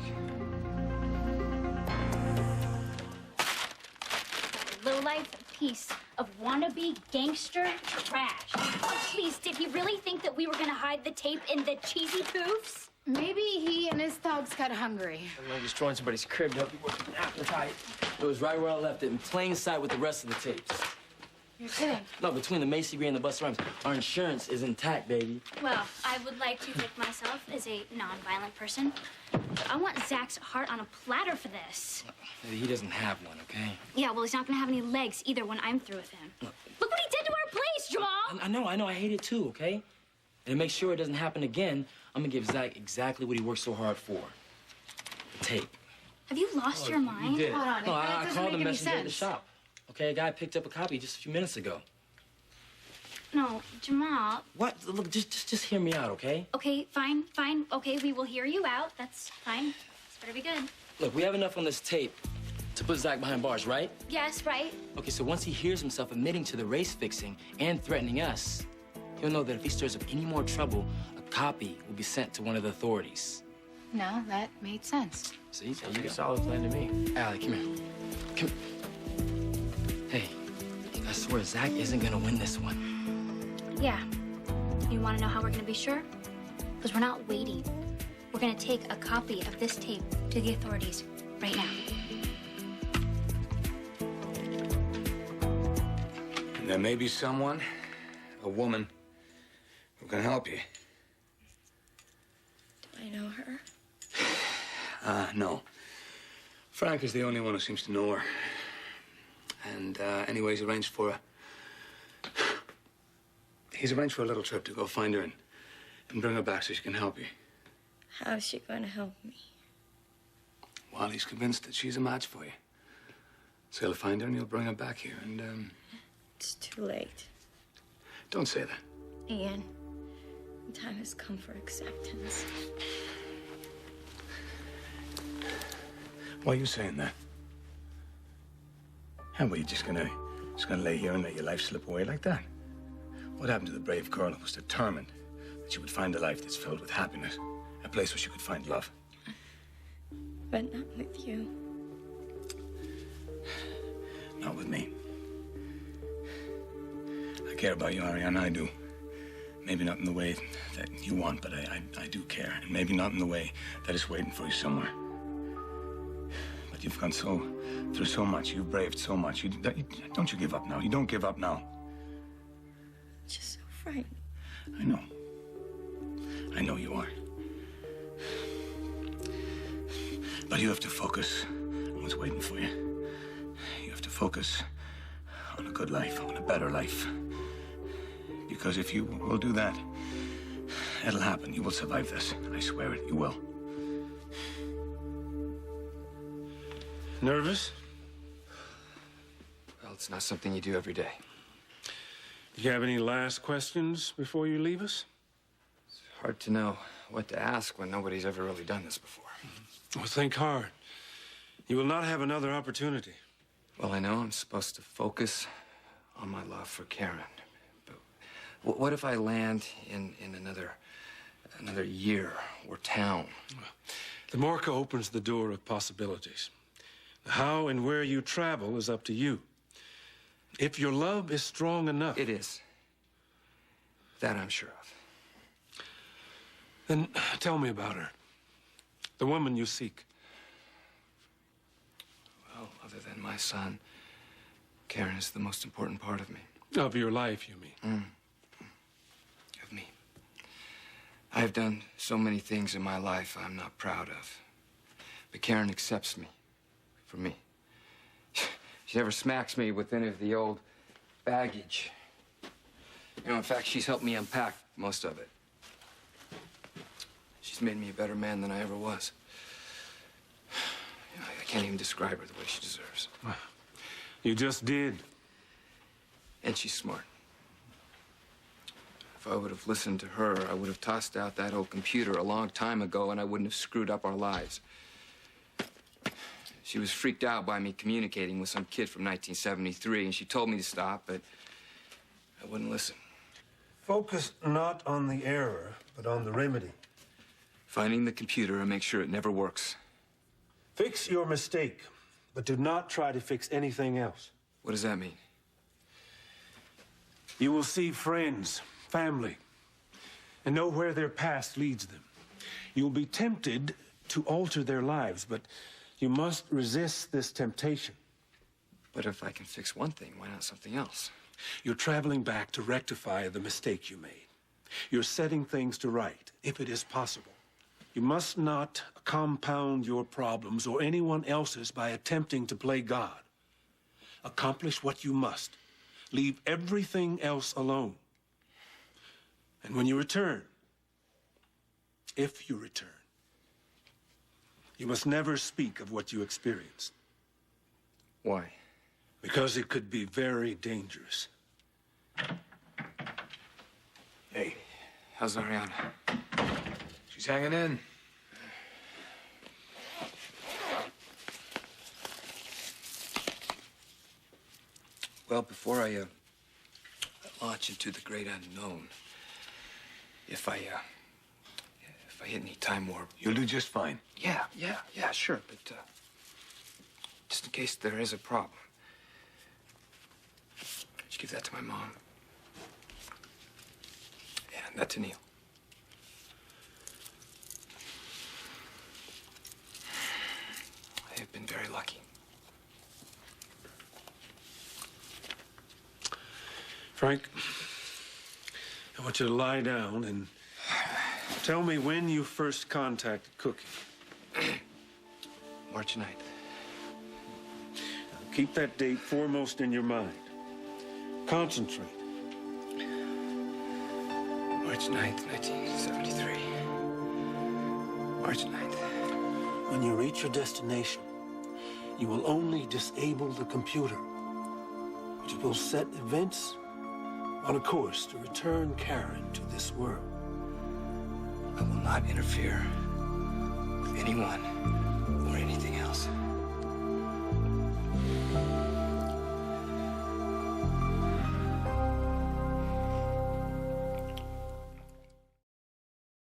Speaker 7: Low-life piece of wannabe gangster trash. Oh, please, did he really think that we were gonna hide the tape in the cheesy poofs?
Speaker 10: Maybe he and his thugs got hungry.
Speaker 9: I'm like destroying somebody's crib to help you work an appetite. It was right where I left it, in plain sight with the rest of the tapes.
Speaker 10: You're kidding.
Speaker 9: No, between the Macy Gray and the Busta Rhymes, our insurance is intact, baby.
Speaker 7: Well, I would like to think myself as a non-violent person, but I want Zach's heart on a platter for this.
Speaker 9: He doesn't have one, okay?
Speaker 7: Yeah, well, he's not gonna have any legs either when I'm through with him. Look what he did to our place, Jamal!
Speaker 9: I know, I hate it too, okay? And to make sure it doesn't happen again, I'm gonna give Zach exactly what he worked so hard for. The tape.
Speaker 7: Have you lost your mind?
Speaker 9: You did.
Speaker 10: Hold on,
Speaker 9: No,
Speaker 10: that
Speaker 9: I
Speaker 10: doesn't
Speaker 9: called
Speaker 10: make
Speaker 9: the
Speaker 10: any
Speaker 9: messenger at the
Speaker 10: sense.
Speaker 9: shop. Okay, a guy picked up a copy just a few minutes ago.
Speaker 7: No, Jamal.
Speaker 9: What? Look, just hear me out, okay?
Speaker 7: Okay, fine. Okay, we will hear you out. That's fine. This better be good.
Speaker 9: Look, we have enough on this tape to put Zach behind bars, right?
Speaker 7: Yes, right?
Speaker 9: Okay, so once he hears himself admitting to the race fixing and threatening us, he'll know that if he stirs up any more trouble, a copy will be sent to one of the authorities.
Speaker 10: No, that made sense.
Speaker 9: See? Sounds like a solid plan to me. Allie, come here. Come here. Hey, I swear Zach isn't gonna win this one.
Speaker 7: Yeah. You want to know how we're going to be sure? Because we're not waiting. We're going to take a copy of this tape to the authorities right now.
Speaker 4: And there may be someone, a woman, who can help you.
Speaker 17: Do I know her?
Speaker 4: No. Frank is the only one who seems to know her. And, anyways, he's arranged for a little trip to go find her and bring her back so she can help you.
Speaker 17: How is she going to help me?
Speaker 4: Well, he's convinced that she's a match for you. So he'll find her and he'll bring her back here and,
Speaker 17: It's too late.
Speaker 4: Don't say that.
Speaker 17: Ian, the time has come for acceptance.
Speaker 4: Why are you saying that? How are you just gonna lay here and let your life slip away like that? What happened to the brave girl who was determined that she would find a life that's filled with happiness, a place where she could find love?
Speaker 17: But not with you.
Speaker 4: Not with me. I care about you, Ariana, I do. Maybe not in the way that you want, but I do care. And maybe not in the way that is waiting for you somewhere. But you've gone through so much. You've braved so much. Don't you give up now. You don't give up now.
Speaker 17: Just so frightened.
Speaker 4: I know. I know you are. But you have to focus on what's waiting for you. You have to focus on a good life, on a better life. Because if you will do that, it'll happen. You will survive this. I swear it. You will.
Speaker 12: Nervous?
Speaker 5: Well, it's not something you do every day.
Speaker 12: Do you have any last questions before you leave us?
Speaker 5: It's hard to know what to ask when nobody's ever really done this before.
Speaker 12: Well, think hard. You will not have another opportunity.
Speaker 5: Well, I know I'm supposed to focus on my love for Karen. But what if I land in another year or town?
Speaker 12: The Morca opens the door of possibilities. How and where you travel is up to you. If your love is strong enough...
Speaker 5: It is. That I'm sure of.
Speaker 12: Then tell me about her. The woman you seek.
Speaker 5: Well, other than my son, Karen is the most important part of me.
Speaker 12: Of your life, you mean?
Speaker 5: Of me. I've done so many things in my life I'm not proud of. But Karen accepts me for me. She never smacks me with any of the old baggage. You know, in fact, she's helped me unpack most of it. She's made me a better man than I ever was. You know, I can't even describe her the way she deserves.
Speaker 12: You just did.
Speaker 5: And she's smart. If I would have listened to her, I would have tossed out that old computer a long time ago, and I wouldn't have screwed up our lives. She was freaked out by me communicating with some kid from 1973, and she told me to stop, but I wouldn't listen.
Speaker 12: Focus not on the error, but on the remedy.
Speaker 5: Finding the computer and make sure it never works.
Speaker 12: Fix your mistake, but do not try to fix anything else.
Speaker 5: What does that mean?
Speaker 12: You will see friends, family, and know where their past leads them. You'll be tempted to alter their lives, but you must resist this temptation.
Speaker 5: But if I can fix one thing, why not something else?
Speaker 12: You're traveling back to rectify the mistake you made. You're setting things to right, if it is possible. You must not compound your problems or anyone else's by attempting to play God. Accomplish what you must. Leave everything else alone. And when you return, if you return, you must never speak of what you experienced.
Speaker 5: Why?
Speaker 12: Because it could be very dangerous.
Speaker 5: Hey, how's Ariana?
Speaker 1: She's hanging in.
Speaker 5: Well, before I launch into the great unknown, if I hit any time warp,
Speaker 4: You'll do just fine.
Speaker 5: Yeah, sure, but just in case there is a problem. Just give that to my mom. And that to Neil. I have been very lucky.
Speaker 12: Frank, I want you to lie down and tell me when you first contacted Cookie.
Speaker 5: March 9th.
Speaker 12: Keep that date foremost in your mind. Concentrate.
Speaker 5: March 9th, 1973. March 9th.
Speaker 12: When you reach your destination, you will only disable the computer, which will set events on a course to return Karen to this world.
Speaker 5: I will not interfere with anyone